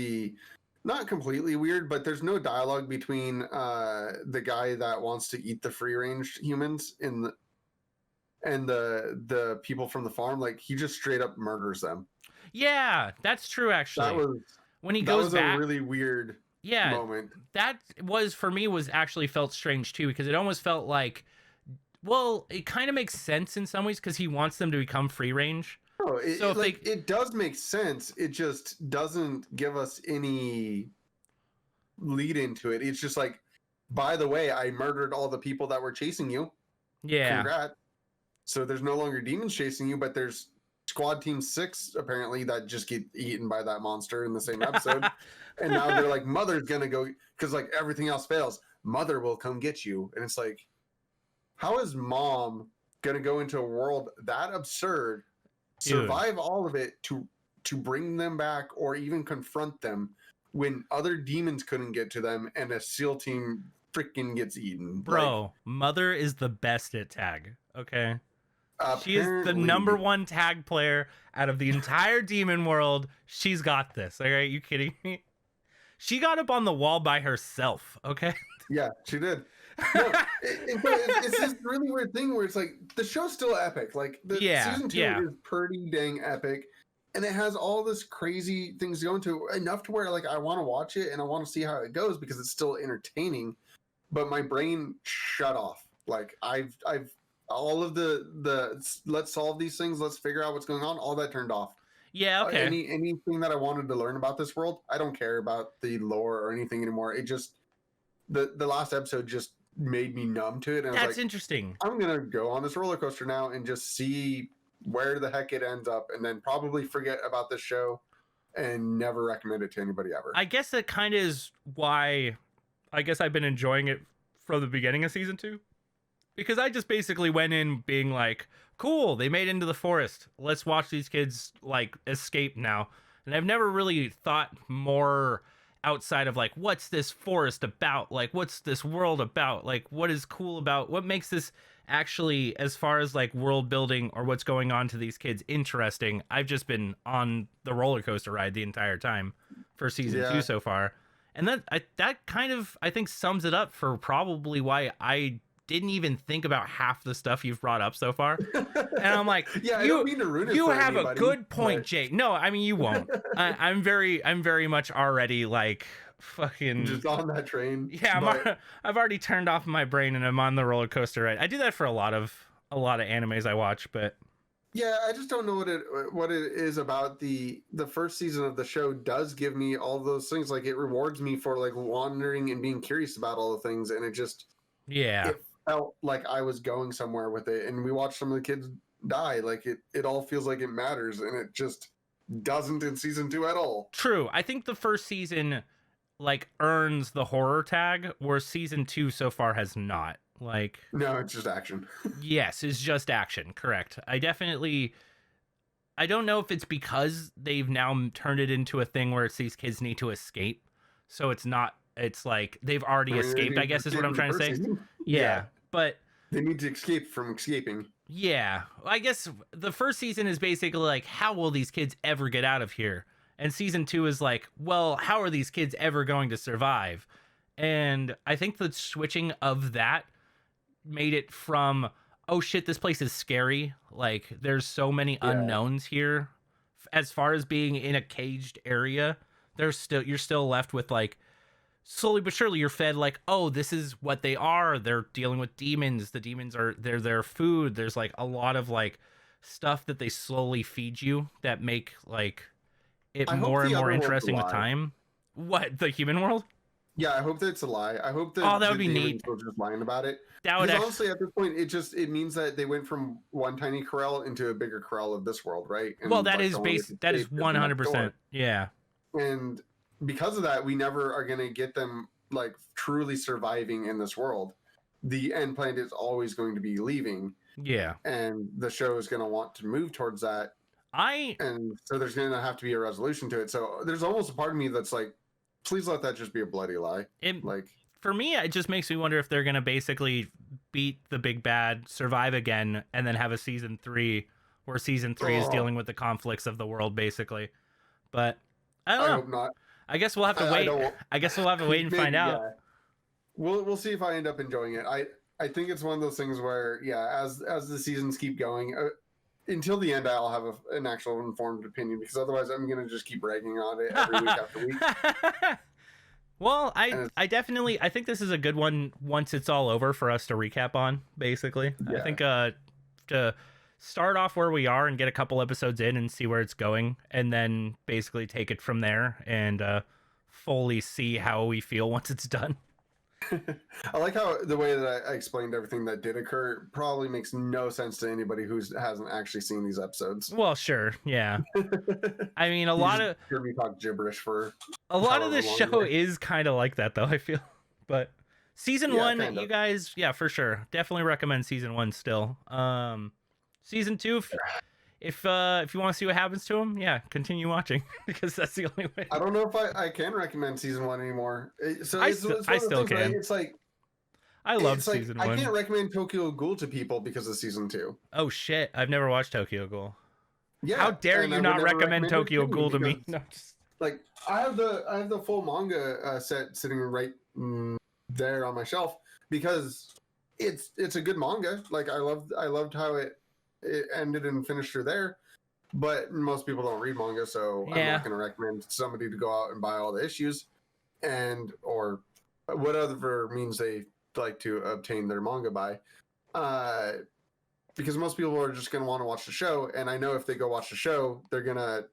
not completely weird, but there's no dialogue between the guy that wants to eat the free range humans and the people from the farm. Like, he just straight up murders them. Yeah, that's true actually. That was When he that goes was back, a really weird yeah, moment. that was for me was actually felt strange too because it almost felt like well, it kind of makes sense in some ways because he wants them to become free range. No, So if they it does make sense. It just doesn't give us any lead into it. It's just like, by the way, I murdered all the people that were chasing you. yeah. Congrats. So there's no longer demons chasing you, but there's squad team 6 apparently that just get eaten by that monster in the same episode. And now they're like, Mother's gonna go, because like everything else fails, Mother will come get you. And it's like, how is Mom gonna go into a world that absurd, Dude. survive all of it to bring them back or even confront them when other demons couldn't get to them and a SEAL team freaking gets eaten? Bro, Mother is the best at tag. Okay. She is the number one tag player out of the entire demon world. She's got this. All right, you kidding me? She got up on the wall by herself. Okay. Yeah, she did. No, it's this really weird thing where it's like the show's still epic. Like the season 2 is pretty dang epic, and it has all this crazy things going to enough to where like I want to watch it and I want to see how it goes because it's still entertaining. But my brain shut off. Like I've all of the let's solve these things, let's figure out what's going on. All that turned off. Yeah. Okay. Anything that I wanted to learn about this world, I don't care about the lore or anything anymore. It just the last episode just made me numb to it. And that's interesting. I'm gonna go on this roller coaster now and just see where the heck it ends up, and then probably forget about this show and never recommend it to anybody ever. I guess that kind of is why I guess I've been enjoying it from the beginning of season 2, because I just basically went in being like, cool, they made it into the forest, let's watch these kids like escape now. And I've never really thought more outside of like, what's this forest about? Like, what's this world about? Like, what is cool about, what makes this actually, as far as like world building or what's going on to these kids, interesting. I've just been on the roller coaster ride the entire time for season 2 so far. And that kind of, I think, sums it up for probably why I didn't even think about half the stuff you've brought up so far. And I'm like, yeah, I don't mean to ruin it you for have anybody, a good point, but... Jake. No, I mean, you won't. I'm very much already like fucking just on that train. Yeah, I've already turned off my brain and I'm on the roller coaster ride. I do that for a lot of animes I watch, but yeah, I just don't know what it is about the first season of the show does give me all those things. Like it rewards me for like wandering and being curious about all the things, and it just it felt like I was going somewhere with it. And we watched some of the kids die. Like it all feels like it matters, and it just doesn't in season 2 at all. True. I think the first season like earns the horror tag, where season 2 so far has not. Like, no, it's just action. Yes, it's just action. Correct. I don't know if it's because they've now turned it into a thing where it's these kids need to escape. So it's like they've already escaped, I guess is what I'm trying to say. Yeah, but they need to escape from escaping. Yeah. I guess the first season is basically like, how will these kids ever get out of here? And season 2 is like, well, how are these kids ever going to survive? And I think the switching of that made it from, oh shit, this place is scary. Like there's so many unknowns here. As far as being in a caged area, you're still left with like, slowly but surely you're fed like, oh, this is what they are. They're dealing with demons. The demons they're their food. There's like a lot of like stuff that they slowly feed you that make like it more and more interesting with time. What, the human world? Yeah, I hope that it's a lie. I hope that that would be neat. We're just lying about it. That would honestly, at this point, it means that they went from one tiny corral into a bigger corral of this world, right? And well, that is 100%. Yeah. And because of that, we never are going to get them like truly surviving in this world. The end plan is always going to be leaving. Yeah. And the show is going to want to move towards that. And so there's going to have to be a resolution to it. So there's almost a part of me that's like, please let that just be a bloody lie. For me, it just makes me wonder if they're going to basically beat the big bad, survive again, and then have a season 3 where season 3 is dealing with the conflicts of the world, basically. But I don't know. Hope not. I guess we'll have to wait. I guess we'll have to wait and find out. Yeah. We'll see if I end up enjoying it. I think it's one of those things where, as the seasons keep going, until the end, I'll have an actual informed opinion, because otherwise I'm going to just keep ragging on it every week after week. Well, I definitely, I think this is a good one once it's all over for us to recap on, basically. Yeah. I think to start off where we are and get a couple episodes in and see where it's going, and then basically take it from there and fully see how we feel once it's done. I like how the way that I explained everything that did occur probably makes no sense to anybody who hasn't actually seen these episodes. Well, sure, yeah. I mean, a lot of hear me talk gibberish for a lot of this show is kind of like that, though. I feel, but season 1, kind of. You guys, for sure, definitely recommend season 1 still. Season 2, if you want to see what happens to him, continue watching, because that's the only way. I don't know if I can recommend season 1 anymore. So I still can. Right? It's like I loved it's like season I 1. can't recommend Tokyo Ghoul to people because of season 2. Oh shit, I've never watched Tokyo Ghoul. Yeah, How dare and you I would not never recommend recommend it Tokyo to Ghoul to me? because, No, just... like I have the full manga set sitting right there on my shelf because it's a good manga. Like I loved how it ended and finished her there. But most people don't read manga, so I'm Yeah. not going to recommend somebody to go out and buy all the issues or whatever means they like to obtain their manga by. Because most people are just going to want to watch the show, and I know if they go watch the show, they're going to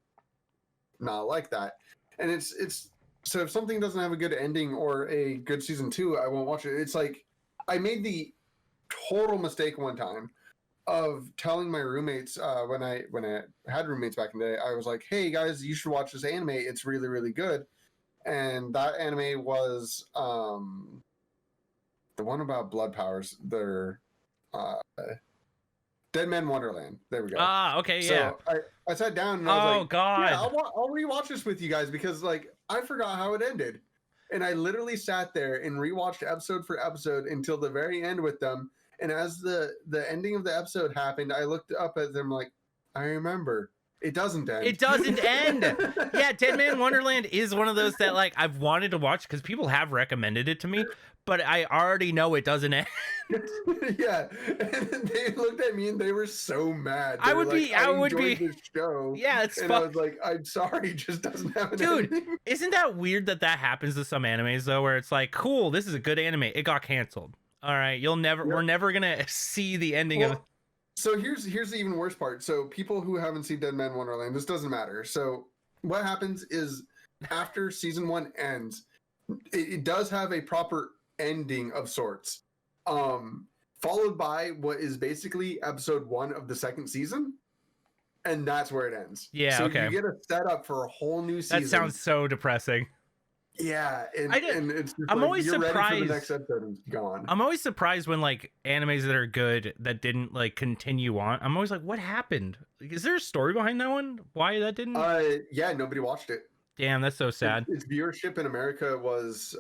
not like that. And it's so if something doesn't have a good ending or a good season 2, I won't watch it. It's like I made the total mistake one time of telling my roommates when I had roommates back in the day. I was like, "Hey guys, you should watch this anime. It's really really good." And that anime was the one about blood powers. They're Dead Man Wonderland. There we go. Ah, okay, yeah. So I sat down and I was like, God. "Yeah, I'll rewatch this with you guys because like I forgot how it ended." And I literally sat there and rewatched episode for episode until the very end with them. And as the ending of the episode happened, I looked up at them like, I remember. It doesn't end. It doesn't end. Yeah, Dead Man Wonderland is one of those that like I've wanted to watch because people have recommended it to me, but I already know it doesn't end. Yeah, and they looked at me and they were so mad. I would be this show. Yeah, it's and I was like, I'm sorry, it just doesn't have an ending. Isn't that weird that happens to some animes though, where it's like, cool, this is a good anime, it got canceled. All right, we're never gonna see the ending of. So here's the even worse part. So people who haven't seen Dead Man Wonderland, this doesn't matter. So what happens is after season 1 ends, it does have a proper ending of sorts, followed by what is basically episode 1 of the second season, and that's where it ends. Yeah, so okay. You get a setup for a whole new season. That sounds so depressing. Yeah, and it's just I'm like, always you're surprised. Ready for the next episode and gone. I'm always surprised when like animes that are good that didn't like continue on. I'm always like, what happened? Is there a story behind that one? Why that didn't? Yeah, nobody watched it. Damn, that's so sad. Its viewership in America was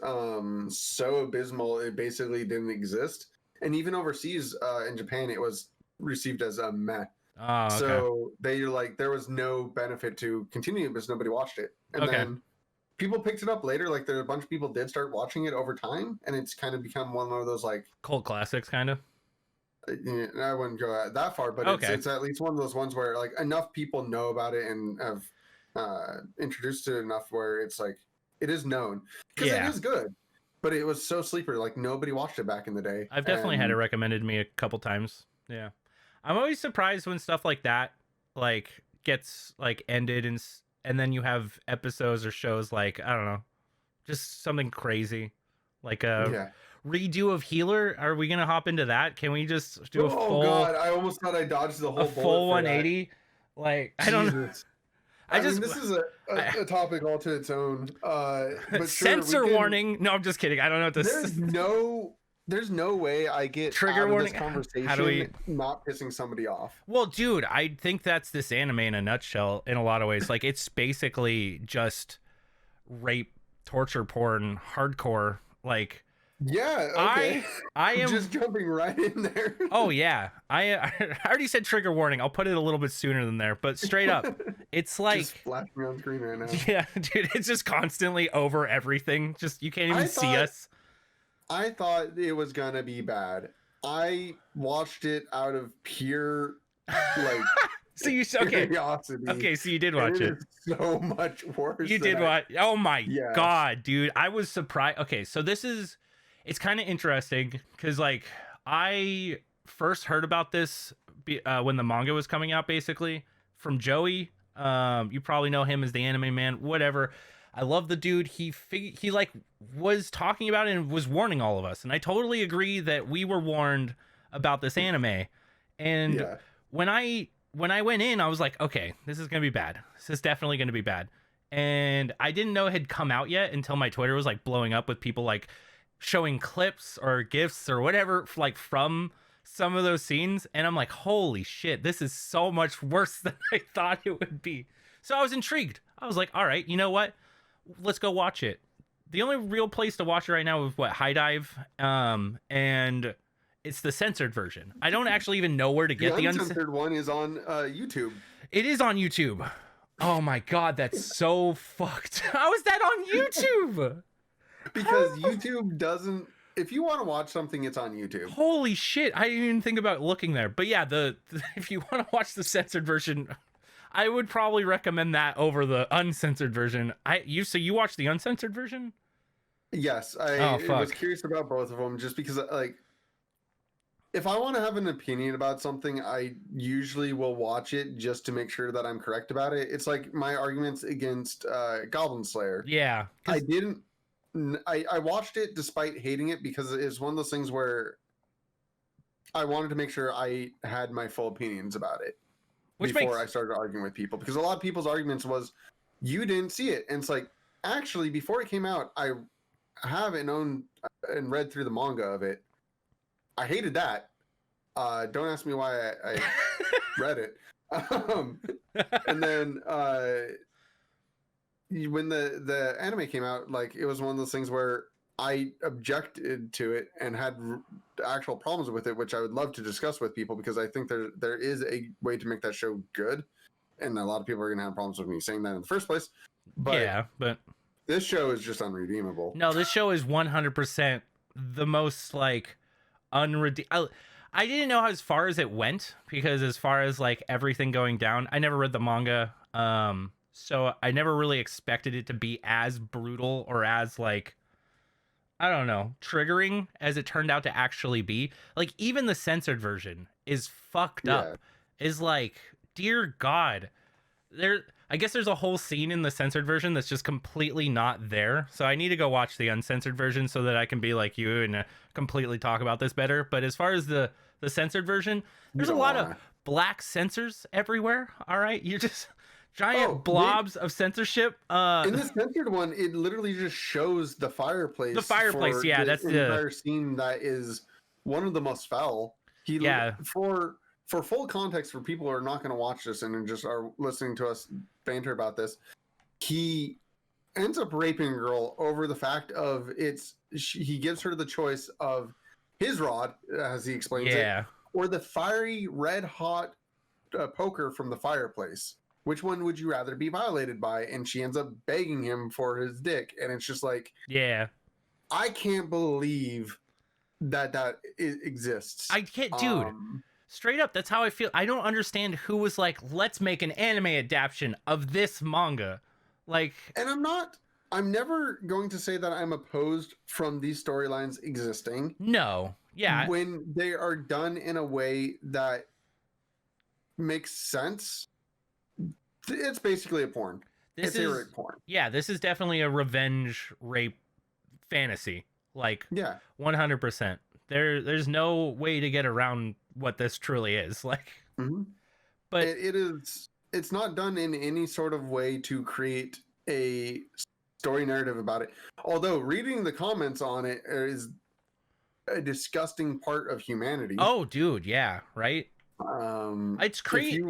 so abysmal, it basically didn't exist. And even overseas, in Japan, it was received as a meh. Oh, okay. So they like there was no benefit to continue because nobody watched it. And then people picked it up later. Like there a bunch of people did start watching it over time, and it's kind of become one of those like cult classics, kind of. I wouldn't go that far, but it's at least one of those ones where like enough people know about it and have introduced to it enough where it's like it is known because it is good. But it was so sleeper, like nobody watched it back in the day. I've definitely had it recommended to me a couple times. Yeah, I'm always surprised when stuff like that like gets like ended and then you have episodes or shows like I don't know, just something crazy, like a redo of Healer. Are we gonna hop into that? Can we just do a full? Oh God, I almost thought I dodged the whole full 180. Like I don't know. I mean, this is a topic all to its own. But censor warning. No, I'm just kidding. I don't know what to. There's no way I get trigger warning. This conversation not pissing somebody off. Well, dude, I think that's this anime in a nutshell. In a lot of ways, like it's basically just rape, torture porn, hardcore. Like, yeah, okay. I am just jumping right in there. Oh yeah, I already said trigger warning. I'll put it a little bit sooner than there, but straight up, it's like just flashing on screen right now. Yeah, dude, it's just constantly over everything. Just you can't even see us. I thought it was gonna be bad. I watched it out of pure like so you curiosity. Okay, so you did watch it. So much worse. You did watch. Oh my God, dude! I was surprised. Okay, so it's kind of interesting because like I first heard about this when the manga was coming out, basically from Joey. You probably know him as the anime man. Whatever. I love the dude. He like was talking about it and was warning all of us, and I totally agree that we were warned about this anime. And when I went in, I was like, okay, this is gonna be bad. This is definitely gonna be bad. And I didn't know it had come out yet until my Twitter was like blowing up with people like showing clips or gifs or whatever like from some of those scenes, and I'm like, holy shit, this is so much worse than I thought it would be. So I was intrigued. I was like, all right, you know what? Let's go watch it. the only real place to watch it right now is what, High Dive, and it's the censored version. I don't actually even know where to get the uncensored one is on YouTube. It is on YouTube. Oh my god, that's so fucked. How is that on YouTube? Because YouTube doesn't. If you want to watch something, it's on YouTube. Holy shit! I didn't even think about looking there. But yeah, if you want to watch the censored version, I would probably recommend that over the uncensored version. So you watched the uncensored version? Yes, I was curious about both of them, just because like, if I want to have an opinion about something, I usually will watch it just to make sure that I'm correct about it. It's like my arguments against Goblin Slayer. Yeah, I watched it despite hating it because it's one of those things where I wanted to make sure I had my full opinions about it before I started arguing with people. Because a lot of people's arguments was, you didn't see it. And it's like, actually, before it came out, I have and owned and read through the manga of it. I hated that. Don't ask me why I read it. And then when the anime came out, like, it was one of those things where I objected to it and had actual problems with it, which I would love to discuss with people, because I think there is a way to make that show good, and a lot of people are going to have problems with me saying that in the first place. But this show is just unredeemable. No, this show is 100% the most like unredeemable. I didn't know how as far as it went, because as far as like everything going down, I never read the manga. So I never really expected it to be as brutal or as like, I don't know, triggering as it turned out to actually be. Like, even the censored version is fucked up. Is like, dear God. I guess there's a whole scene in the censored version that's just completely not there. So I need to go watch the uncensored version so that I can be like you and completely talk about this better. But as far as the censored version, there's a lot of black censors everywhere. All right. You're just giant blobs of censorship. In the censored one, it literally just shows the fireplace. The fireplace, yeah, that's the entire scene that is one of the most foul. For full context, for people who are not going to watch this and just are listening to us banter about this, he ends up raping a girl over the fact of he gives her the choice of his rod, as he explains it, or the fiery red hot poker from the fireplace. Which one would you rather be violated by? And she ends up begging him for his dick. And it's just like, I can't believe that exists. I can't, dude. Straight up, that's how I feel. I don't understand who was like, let's make an anime adaptation of this manga. Like, and I'm never going to say that I'm opposed from these storylines existing. No. Yeah. When they are done in a way that makes sense. It's basically a porn. It's a rape porn. Yeah, this is definitely a revenge rape fantasy. Like, 100%. There's no way to get around what this truly is. Like, but it's not done in any sort of way to create a story narrative about it. Although reading the comments on it is a disgusting part of humanity. Oh, dude, yeah, right. It's crazy.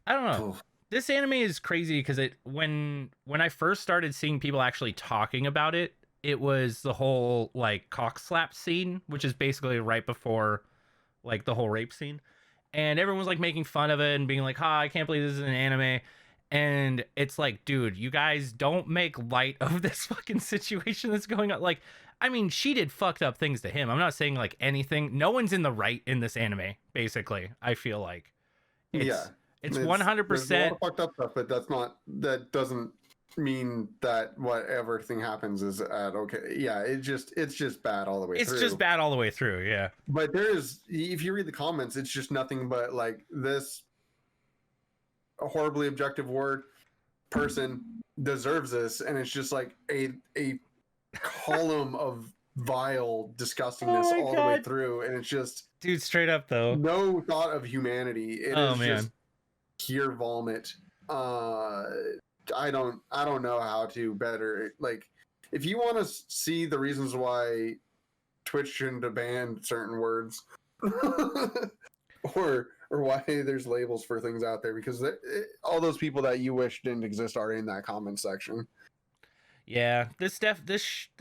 I don't know. This anime is crazy because when I first started seeing people actually talking about it, it was the whole like cock slap scene, which is basically right before like the whole rape scene, and everyone was like making fun of it and being like, I can't believe this is an anime. And it's like, dude, you guys don't make light of this fucking situation that's going on. Like, I mean, she did fucked up things to him. I'm not saying like anything. No one's in the right in this anime, basically. I feel like it's 100%. There's a lot of fucked up stuff, but that doesn't mean that what everything happens is okay. Yeah, it's just bad all the way through. It's just bad all the way through, yeah. But if you read the comments, it's just nothing but like this horribly objective word person deserves this, and it's just like a column of vile disgustingness all the way through, and it's just, dude, straight up though, no thought of humanity. It is just pure vomit. I don't know how to better, like, if you want to see the reasons why Twitch shouldn't have banned certain words or why there's labels for things out there, because all those people that you wish didn't exist are in that comment section. Yeah, this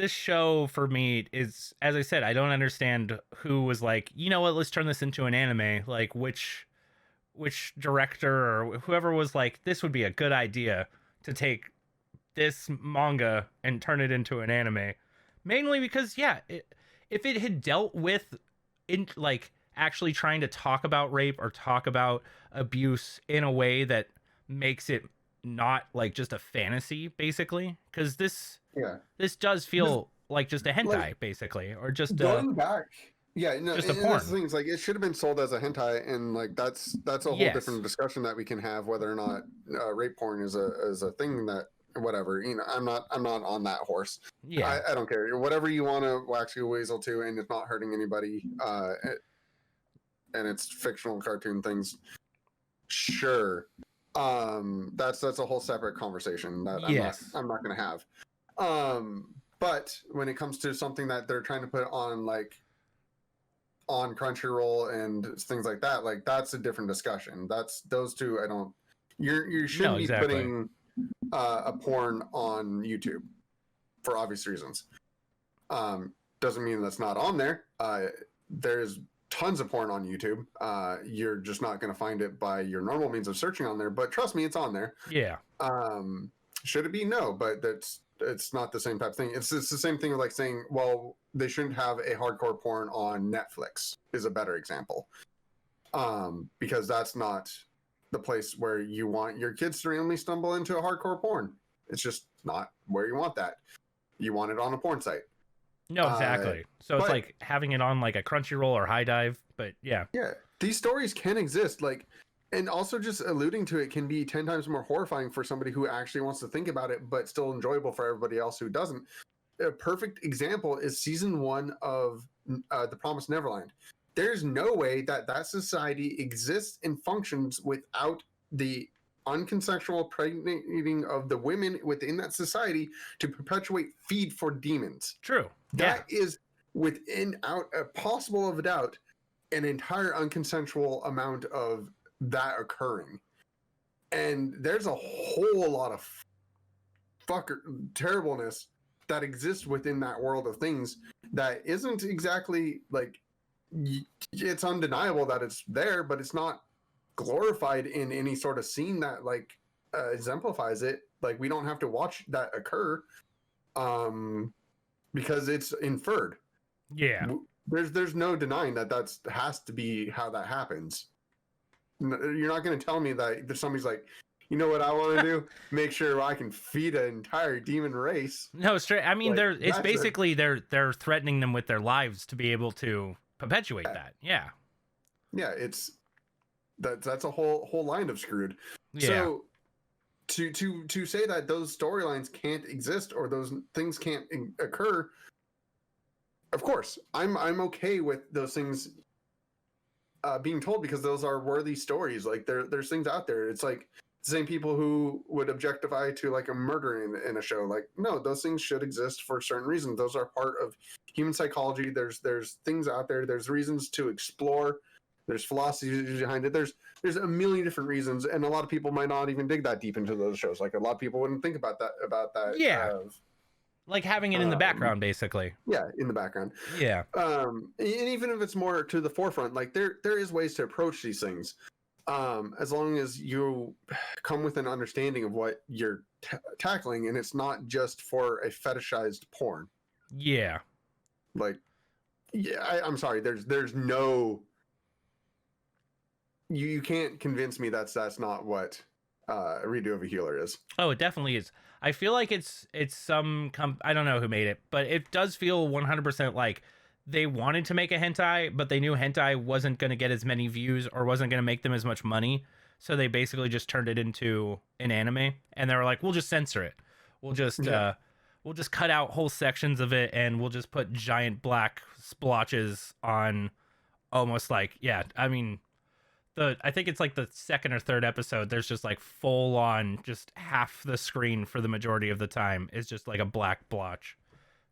show for me is, as I said, I don't understand who was like, you know what, let's turn this into an anime. Like which director or whoever was like, this would be a good idea to take this manga and turn it into an anime. Mainly because if it had dealt with in like actually trying to talk about rape or talk about abuse in a way that makes it not like just a fantasy, basically, because Yeah. this does Just, feel like just a hentai, like, basically, or just going back, yeah, no, just a and that's porn. the thing. It's like it should have been sold as a hentai, and like that's a whole Yes. different discussion that we can have whether or not rape porn is a thing that whatever. I'm not on that horse. Yeah. I don't care. Whatever you want to wax your weasel to, and it's not hurting anybody. And it's fictional cartoon things. Sure. That's a whole separate conversation that Yes. I'm not going to have. But when it comes to something that they're trying to put on on Crunchyroll and things like that, like that's a different discussion. That's those two. I don't. You shouldn't be exactly. putting a porn on YouTube for obvious reasons. Doesn't mean that's not on there. There's tons of porn on YouTube. You're just not going to find it by your normal means of searching on there. But trust me, it's on there. Yeah. Should it be? No, but it's not the same type of thing. It's the same thing like saying, well, they shouldn't have a hardcore porn on Netflix is a better example. Because that's not the place where you want your kids to randomly stumble into a hardcore porn. It's just not where you want that. You want it on a porn site. No, exactly. So it's but- like having it on like a Crunchyroll or High Dive, but yeah. Yeah, these stories can exist, like, and also just alluding to it can be 10 times more horrifying for somebody who actually wants to think about it, but still enjoyable for everybody else who doesn't. A perfect example is season 1 of The Promised Neverland. There's no way that society exists and functions without the unconsensual impregnating of the women within that society to perpetuate feed for demons. True. That is, within out a possible of a doubt, an entire unconsensual amount of that occurring. And there's a whole lot of terribleness that exists within that world of things that isn't exactly like, it's undeniable that it's there, but it's not glorified in any sort of scene that like exemplifies it. Like, we don't have to watch that occur because it's inferred. Yeah. There's no denying that has to be how that happens. You're not going to tell me that somebody's like, you know what I want to do? Make sure I can feed an entire demon race. No, straight. I mean, Like, it's basically they're threatening them with their lives to be able to perpetuate that. Yeah. Yeah, that's a whole line of screwed. Yeah. So to say that those storylines can't exist or those things can't occur, of course, I'm okay with those things being told because those are worthy stories. Like there's things out there. It's like the same people who would objectify to like a murder in a show. Like, no, those things should exist for certain reasons. Those are part of human psychology. There's things out there. There's reasons to explore. There's philosophy behind it. There's a million different reasons, and a lot of people might not even dig that deep into those shows. Like, a lot of people wouldn't think about that. Yeah. Like having it in the background, basically. Yeah, in the background. Yeah. And even if it's more to the forefront, like there is ways to approach these things, as long as you come with an understanding of what you're tackling, and it's not just for a fetishized porn. Yeah. Like, yeah, I'm sorry. There's no. You can't convince me that's not what a redo of a healer is. Oh, it definitely is. I feel like it's some I don't know who made it, but it does feel 100% like they wanted to make a hentai, but they knew hentai wasn't going to get as many views or wasn't going to make them as much money, so they basically just turned it into an anime, and they were like, we'll just censor it. We'll just cut out whole sections of it, and we'll just put giant black splotches on almost like, yeah, I mean, I think it's like the second or third episode, there's just like full on just half the screen for the majority of the time is just like a black blotch.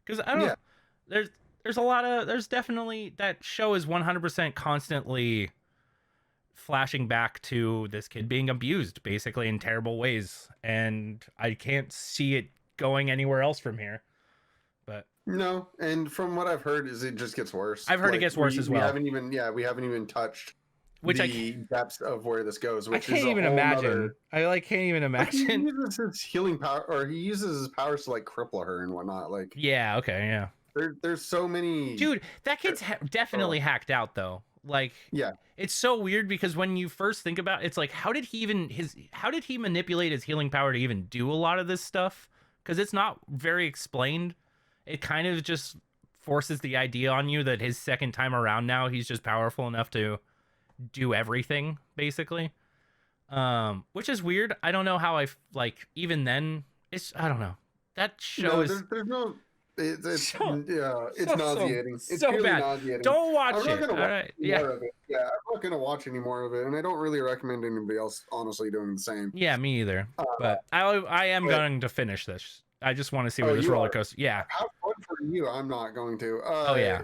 Because I don't there's definitely, that show is 100% constantly flashing back to this kid being abused basically in terrible ways, and I can't see it going anywhere else from here. But No, and from what I've heard, is it just gets worse. I've heard it gets worse as well. We haven't even touched which the depths of where this goes. I Which can't is a even whole imagine. Nother, I can't even like, he imagine. uses his healing power, or he uses his powers to like cripple her and whatnot. Like, Yeah. Okay. Yeah. there's so many. Dude, that kid's definitely hacked out though. Like, Yeah, it's so weird because when you first think about it, it's like, how did he manipulate his healing power to even do a lot of this stuff? Because it's not very explained. It kind of just forces the idea on you that his second time around now, he's just powerful enough to do everything, basically. Which is weird. I don't know how like, even then, I don't know. That show is... there's no... It's So- it's nauseating. It's so purely bad. nauseating. Don't watch I'm not it. gonna All watch right. more Yeah. of it. Yeah, I'm not gonna watch any more of it, and I don't really recommend anybody else honestly doing the same. Yeah, me either. But I am going to finish this. I just want to see where this you roller are? coaster. Yeah. Have fun for you. I'm not going to. Oh yeah.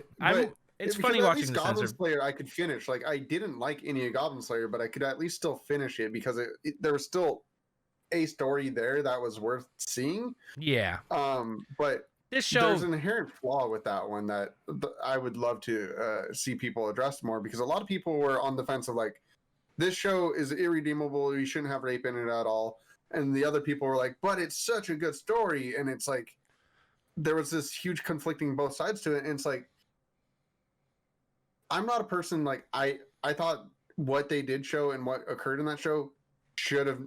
It's funny at watching least the Goblin censor. Slayer I could finish. Like, I didn't like any of Goblin Slayer, but I could at least still finish it because there was still a story there that was worth seeing. Yeah. But This show... there's an inherent flaw with that one that I would love to see people address more, because a lot of people were on the fence of like, this show is irredeemable. You shouldn't have rape in it at all. And the other people were like, but it's such a good story. And it's like, there was this huge conflicting both sides to it. And it's like, I'm not a person like, I thought what they did show and what occurred in that show should have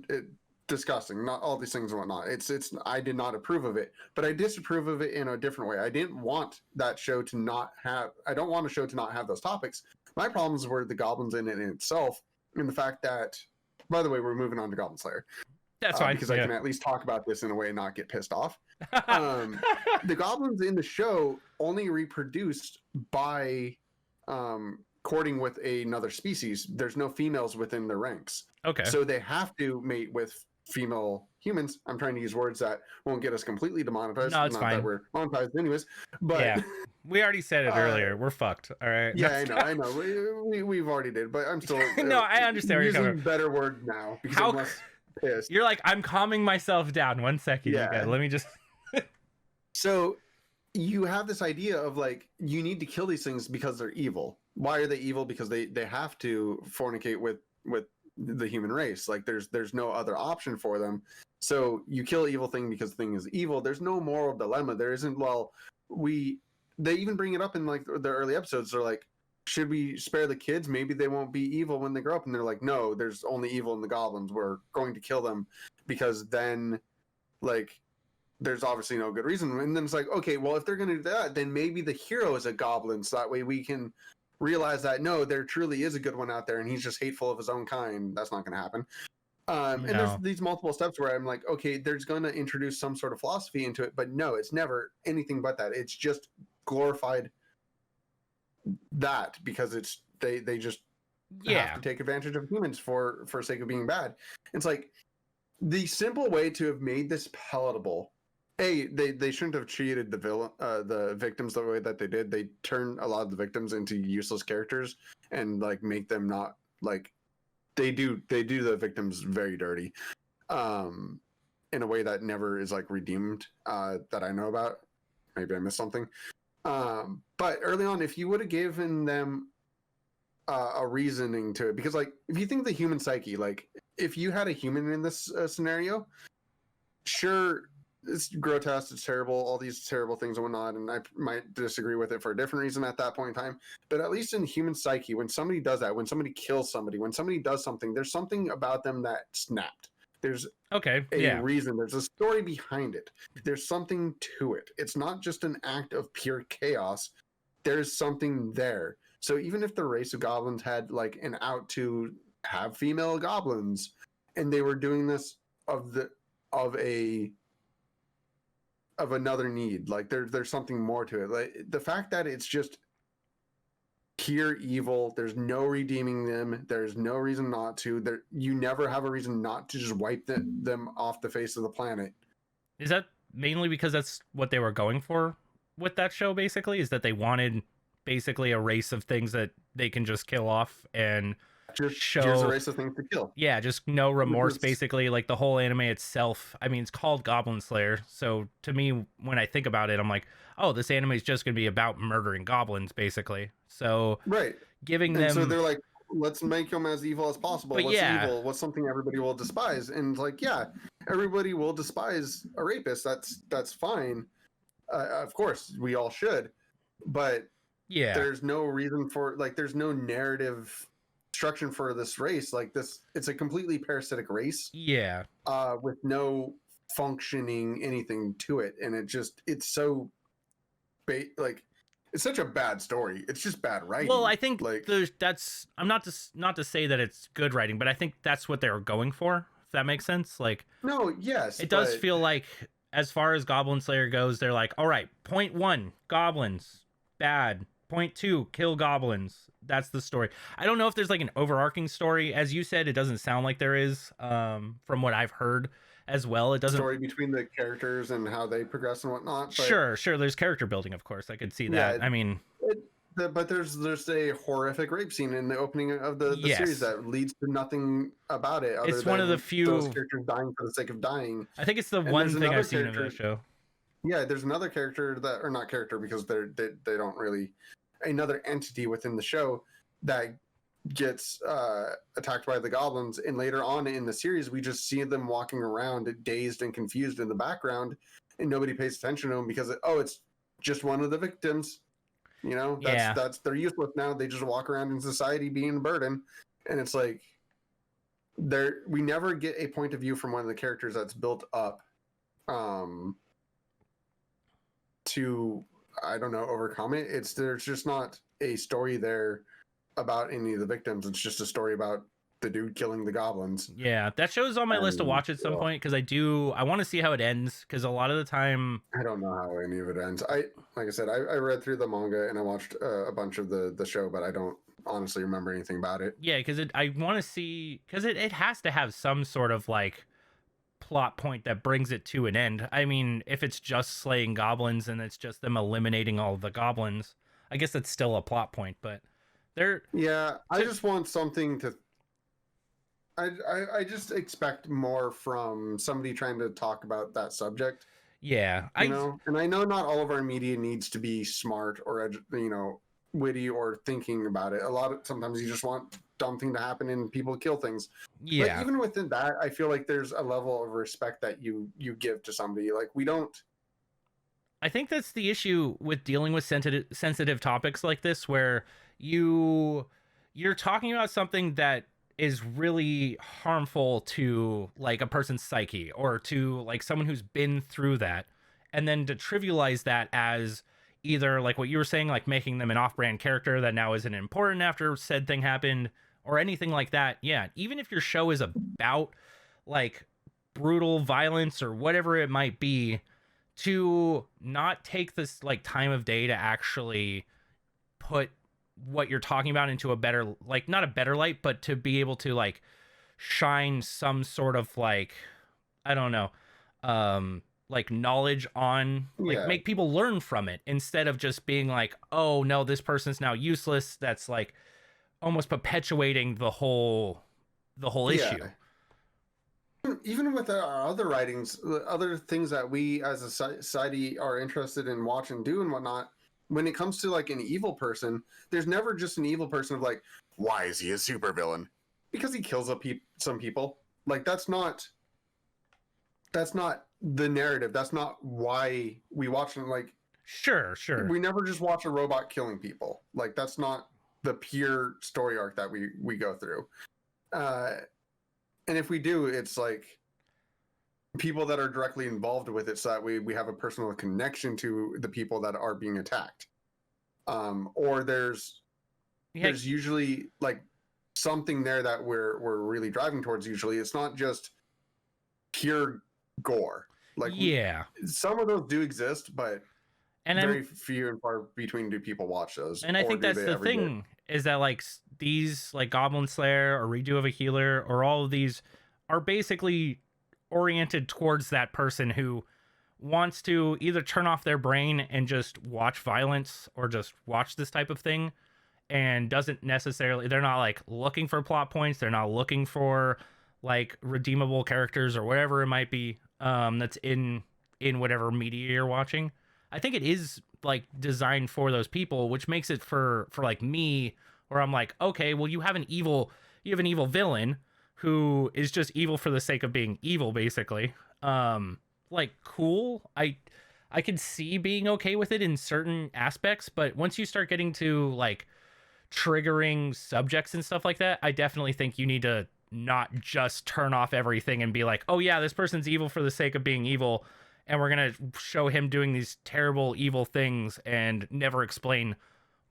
disgusting, not all these things and whatnot. It's I did not approve of it, but I disapprove of it in a different way. I didn't want that show to not have, I don't want a show to not have those topics. My problems were the goblins in it in itself, and the fact that, by the way, we're moving on to Goblin Slayer. That's fine. Because I can at least talk about this in a way and not get pissed off. The goblins in the show only reproduced by courting with another species. There's no females within their ranks. Okay. So they have to mate with female humans. I'm trying to use words that won't get us completely demonetized. No, it's not fine. that we're monetized anyways. But yeah, we already said it earlier. We're fucked. All right. Yeah, I know. We've already did, but I'm still no, I understand where you're coming using better word now because How I'm less pissed. You're like, I'm calming myself down. 1 second. Yeah. Let me just... So you have this idea of like, you need to kill these things because they're evil. Why are they evil? Because they have to fornicate with the human race. Like, there's no other option for them. So you kill an evil thing because the thing is evil. There's no moral dilemma. There isn't. Well, they even bring it up in like the early episodes. They're like, should we spare the kids? Maybe they won't be evil when they grow up. And they're like, no, there's only evil in the goblins. We're going to kill them because then, like, there's obviously no good reason. And then it's like, okay, well, if they're going to do that, then maybe the hero is a goblin. So that way we can realize that, no, there truly is a good one out there and he's just hateful of his own kind. That's not going to happen. And there's these multiple steps where I'm like, okay, there's going to introduce some sort of philosophy into it. But no, it's never anything but that. It's just glorified that because it's they just have to take advantage of humans for sake of being bad. It's like the simple way to have made this palatable. They shouldn't have treated the victims the way that they did. They turn a lot of the victims into useless characters and like make them not like they do the victims very dirty in a way that never is like redeemed that I know about. Maybe I missed something. But early on, if you would have given them a reasoning to it, because like if you think the human psyche, like if you had a human in this scenario, sure, it's grotesque, it's terrible, all these terrible things and whatnot, and I might disagree with it for a different reason at that point in time. But at least in human psyche, when somebody does that, when somebody kills somebody, when somebody does something, there's something about them that snapped. There's a reason. There's a story behind it. There's something to it. It's not just an act of pure chaos. There's something there. So even if the race of goblins had like an out to have female goblins, and they were doing this of another need, like there's something more to it. Like the fact that it's just pure evil, there's no redeeming them, there's no reason not to. You never have a reason not to just wipe them off the face of the planet. Is that mainly because that's what they were going for with that show, basically? Is that they wanted basically a race of things that they can just kill off and Just here's a show, race of things to kill. yeah, just no remorse, Is, basically. Like the whole anime itself, I mean, it's called Goblin Slayer, so to me, when I think about it, I'm like, oh, this anime is just gonna be about murdering goblins, basically. So right. giving And so them, they're like, let's make them as evil as possible. but What's yeah, evil? What's something everybody will despise? And it's like, yeah, everybody will despise a rapist. That's fine. Of course, we all should. But yeah, there's no reason for, like, there's no narrative structure for this race. Like this, it's a completely parasitic race yeah. with no functioning anything to it, and it's so like it's such a bad story. It's just bad writing. Well, I think like that's, I'm not to say that it's good writing, but I think that's what they were going for. If that makes sense, like no, yes, it does but feel like, as far as Goblin Slayer goes, they're like, all right, point one, goblins, bad. Point two, kill goblins. That's the story. I don't know if there's like an overarching story. As you said, it doesn't sound like there is. From what I've heard as well, it doesn't. story between the characters and how they progress and whatnot. But Sure. There's character building, of course. I could see that. yeah, I mean, but there's a horrific rape scene in the opening of the yes, series that leads to nothing about it. Other it's than one of the those few. characters dying for the sake of dying. I think it's the And one there's thing another I've seen of character- that show. Yeah, there's another character that, or not character because they don't really, another entity within the show that gets attacked by the goblins, and later on in the series we just see them walking around dazed and confused in the background, and nobody pays attention to them because it's just one of the victims. You know, that's they're useless now. They just walk around in society being a burden, and it's like we never get a point of view from one of the characters that's built up to, I don't know, overcome it. There's just not a story there about any of the victims. It's just a story about the dude killing the goblins. Yeah, that show's on my list to watch at some point because I want to see how it ends, because a lot of the time I don't know how any of it ends. Like I said, I read through the manga and I watched a bunch of the show, but I don't honestly remember anything about it. yeah, because I want to see, because it has to have some sort of like plot point that brings it to an end. I mean, if it's just slaying goblins and it's just them eliminating all the goblins, I guess it's still a plot point, but I just want something to I just expect more from somebody trying to talk about that subject. Yeah, you know, and I know not all of our media needs to be smart or witty or thinking about it. Sometimes you just want dumb thing to happen and people kill things. Yeah, but even within that, I feel like there's a level of respect that you give to somebody. Like we don't. I think that's the issue with dealing with sensitive topics like this, where you're talking about something that is really harmful to like a person's psyche or to like someone who's been through that, and then to trivialize that as either like what you were saying, like making them an off-brand character that now isn't important after said thing happened or anything like that. Yeah, even if your show is about like brutal violence or whatever it might be, to not take this like time of day to actually put what you're talking about into a better, like not a better light, but to be able to like shine some sort of like, I don't know, like knowledge on, like make people learn from it instead of just being like, oh no, this person's now useless. That's like almost perpetuating the whole issue. Even with our other writings, other things that we as a society are interested in watch and do and whatnot, when it comes to like an evil person, there's never just an evil person of like, why is he a supervillain? Because he kills some people. Like that's not the narrative. That's not why we watch them. Like Sure. we never just watch a robot killing people. Like that's not the pure story arc that we go through. And if we do, it's like people that are directly involved with it, so that we have a personal connection to the people that are being attacked. Or there's usually like something there that we're really driving towards. Usually it's not just pure gore. Like some of those do exist, but very few and far between do people watch those. And I think that's the thing, is that like these like Goblin Slayer or Redo of a Healer or all of these are basically oriented towards that person who wants to either turn off their brain and just watch violence or just watch this type of thing and doesn't necessarily, they're not like looking for plot points, they're not looking for like redeemable characters or whatever it might be, that's in whatever media you're watching. I think it is like designed for those people, which makes it for like me, where I'm like, okay, well, you have an evil villain who is just evil for the sake of being evil, basically. Like, cool. I can see being okay with it in certain aspects, but once you start getting to like triggering subjects and stuff like that, I definitely think you need to not just turn off everything and be like, oh yeah, this person's evil for the sake of being evil, and we're gonna show him doing these terrible evil things and never explain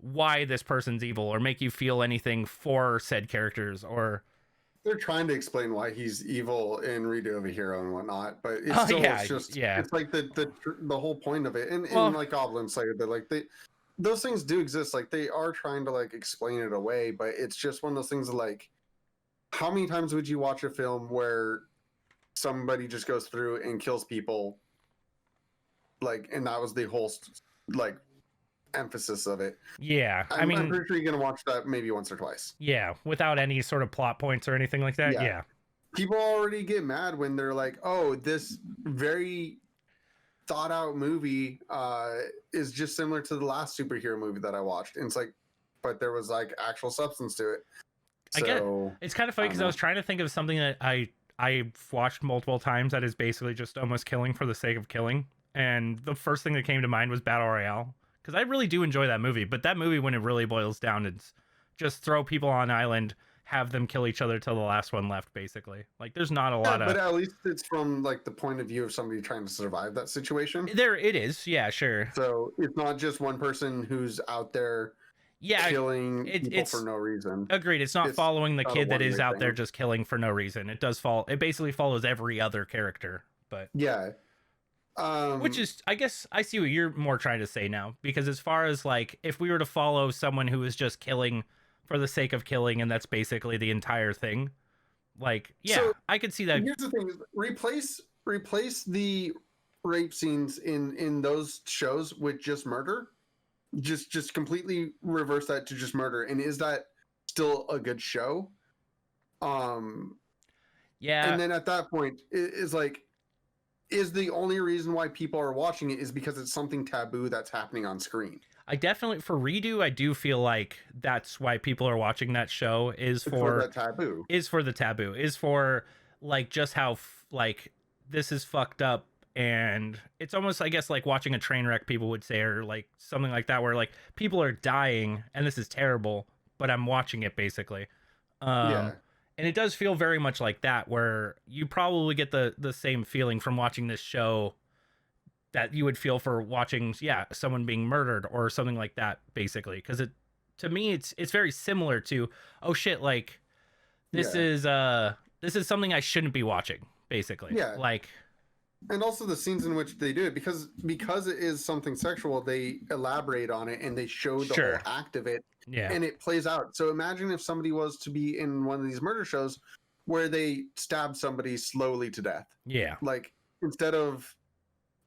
why this person's evil or make you feel anything for said characters. Or they're trying to explain why he's evil in Redo of a Hero and whatnot, but it's oh still yeah, it's just yeah, it's like the whole point of it. And, well, and like Goblin Slayer, they're like those things do exist. Like they are trying to like explain it away, but it's just one of those things like, how many times would you watch a film where somebody just goes through and kills people, like, and that was the whole like emphasis of it? yeah. I mean, I'm pretty sure you're gonna watch that maybe once or twice. yeah, without any sort of plot points or anything like that. Yeah. Yeah. People already get mad when they're like, oh, this very thought out movie is just similar to the last superhero movie that I watched. And it's like, but there was like actual substance to it. I get it. It's kind of funny because I was trying to think of something that I've watched multiple times that is basically just almost killing for the sake of killing. And the first thing that came to mind was Battle Royale. Because I really do enjoy that movie. But that movie, when it really boils down, it's just throw people on an island, have them kill each other till the last one left, basically. Like, there's not a lot of... But at least it's from, like, the point of view of somebody trying to survive that situation. There it is. Yeah, sure. So it's not just one person who's out there killing people for no reason. Agreed. It's not following the kid that is out there just killing for no reason. It basically follows every other character. But yeah. Which is, I guess, I see what you're more trying to say now. Because as far as, like, if we were to follow someone who is just killing for the sake of killing, and that's basically the entire thing, like, yeah, so, I could see that. Here's the thing: replace the rape scenes in those shows with just murder. Just completely reverse that to just murder. And is that still a good show? Yeah. And then at that point, is like, is the only reason why people are watching it is because it's something taboo that's happening on screen. I definitely, for Redo, I do feel like that's why people are watching that show, is for the taboo. Is for the taboo. Is for, like, just how, like, this is fucked up. And it's almost, I guess, like watching a train wreck, people would say, or like something like that, where like people are dying and this is terrible, but I'm watching it, basically. Yeah. And it does feel very much like that, where you probably get the same feeling from watching this show that you would feel for watching, yeah, someone being murdered or something like that, basically. Because to me, it's very similar to, oh shit, like this is something I shouldn't be watching, basically. Yeah. Like. And also the scenes in which they do it, because it is something sexual, they elaborate on it and they show the whole act of it. Yeah. And it plays out. So imagine if somebody was to be in one of these murder shows where they stab somebody slowly to death. Yeah. Like, instead of,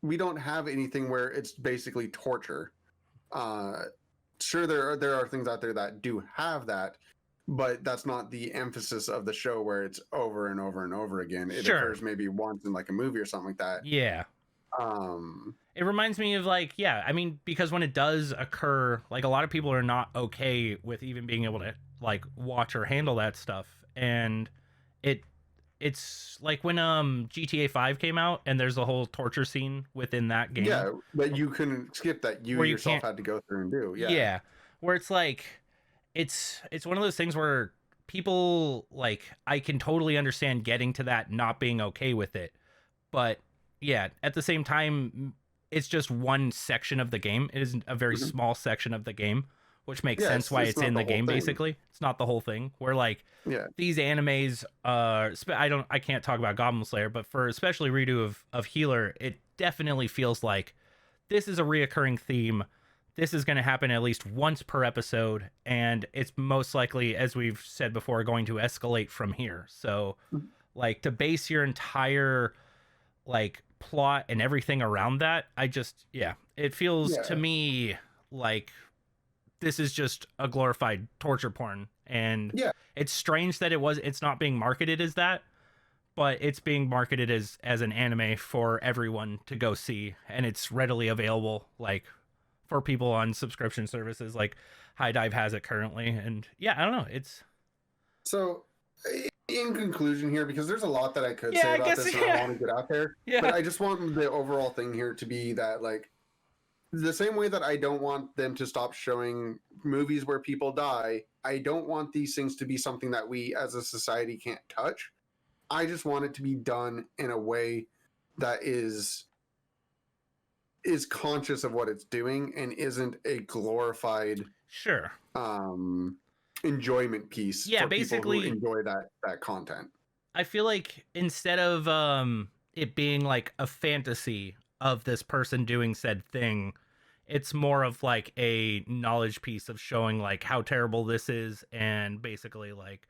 we don't have anything where it's basically torture. Sure, there are things out there that do have that, but that's not the emphasis of the show, where it's over and over and over again. It occurs maybe once in like a movie or something like that. Yeah. It reminds me of, like, yeah, I mean, because when it does occur, like, a lot of people are not okay with even being able to, like, watch or handle that stuff. And it's like when GTA 5 came out and there's a whole torture scene within that game. Yeah, but you couldn't skip that. You yourself had to go through and do. Yeah. Yeah. Where it's like, it's one of those things where people, like, I can totally understand getting to that, not being okay with it. But yeah, at the same time, it's just one section of the game. It is a very small section of the game, which makes sense why it's in the game, basically. It's not the whole thing. Where, like, these animes, I can't talk about Goblin Slayer, but for especially Redo of Healer, it definitely feels like this is a reoccurring theme. This is going to happen at least once per episode, and it's most likely, as we've said before, going to escalate from here. So, like, to base your entire, like, plot and everything around that, it feels to me like this is just a glorified torture porn. And Yeah. it's strange that it's not being marketed as that, but it's being marketed as an anime for everyone to go see, and it's readily available, like, for people on subscription services, like High Dive has it currently. And yeah, I don't know, it's So in conclusion here, because there's a lot that I could Yeah, say I about guess, this and yeah. I want to get out there, Yeah. but I just want the overall thing here to be that, like, the same way that I don't want them to stop showing movies where people die, I don't want these things to be something that we as a society can't touch. I just want it to be done in a way that is conscious of what it's doing and isn't a glorified sure. enjoyment piece Yeah, for basically, people who enjoy that content. I feel like instead of it being like a fantasy of this person doing said thing, it's more of like a knowledge piece of showing like how terrible this is and basically like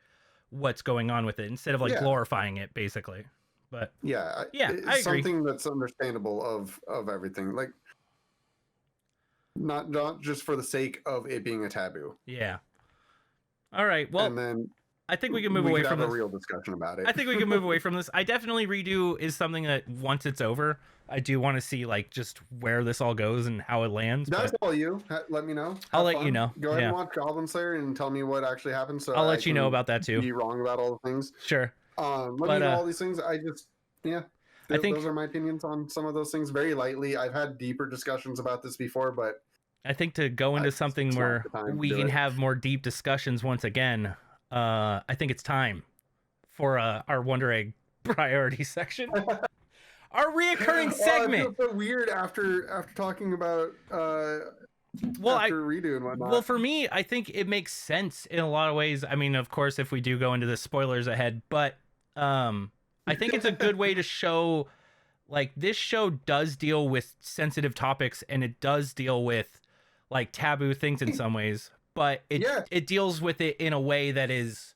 what's going on with it, instead of like Yeah. glorifying it, basically. But Yeah, yeah, it's I agree. something that's understandable of everything, like not just for the sake of it being a taboo. Yeah. All right. Well, And then I think we can move away could from have this. a real discussion about it. I think we can move away from this. I definitely Redo is something that once it's over, I do want to see like just where this all goes and how it lands. That's But all you. Let me know. I'll Have let you fun. know. Go ahead Yeah. and watch Goblin Slayer and tell me what actually happened. So I'll let I you know can about that too. Be wrong about all the things. Sure. Let But, me know all these things. I think those are my opinions on some of those things. Very lightly. I've had deeper discussions about this before, but I think to go into something it's not where the time to we do can it. have more deep discussions once again, I think it's time for our Wonder Egg priority section. Our reoccurring segment. I feel so weird after talking about after Redo and whatnot. Well, for me, I think it makes sense in a lot of ways. I mean, of course, if we do go into the spoilers ahead, but I think it's a good way to show, like, this show does deal with sensitive topics and it does deal with like taboo things in some ways, but it deals with it in a way that is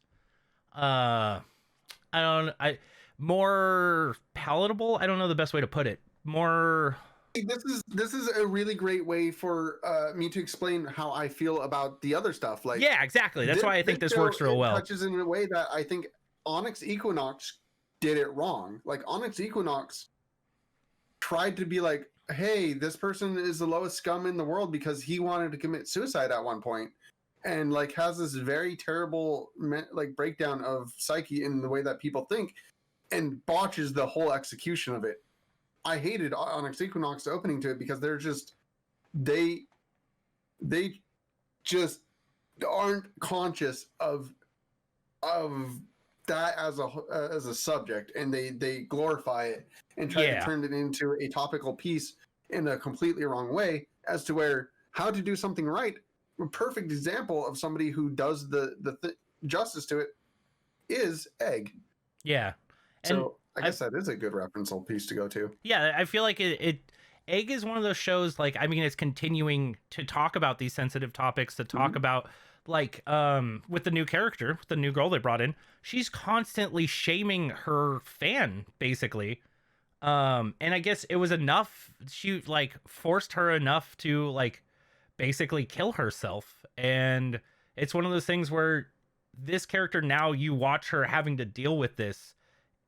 more palatable. I don't know the best way to put it. More. This is a really great way for me to explain how I feel about the other stuff. Like, yeah, exactly. That's why I think this works real well. Touches in a way that I think Onyx Equinox did it wrong. Like, Onyx Equinox tried to be like, hey, this person is the lowest scum in the world because he wanted to commit suicide at one point, and like has this very terrible like breakdown of psyche in the way that people think, and botches the whole execution of it. I hated Onyx Equinox opening to it because they're just they just aren't conscious of that as a subject, and they glorify it and try to turn it into a topical piece in a completely wrong way, as to where how to do something right. A perfect example of somebody who does the justice to it is Egg. Yeah. So I guess that is a good referential piece to go to. Yeah, I feel like Egg is one of those shows, like, I mean, it's continuing to talk about these sensitive topics, to talk about, like, with the new character, the new girl they brought in, she's constantly shaming her fan, basically. And I guess it was enough, she, like, forced her enough to, like, basically kill herself. And it's one of those things where this character, now you watch her having to deal with this,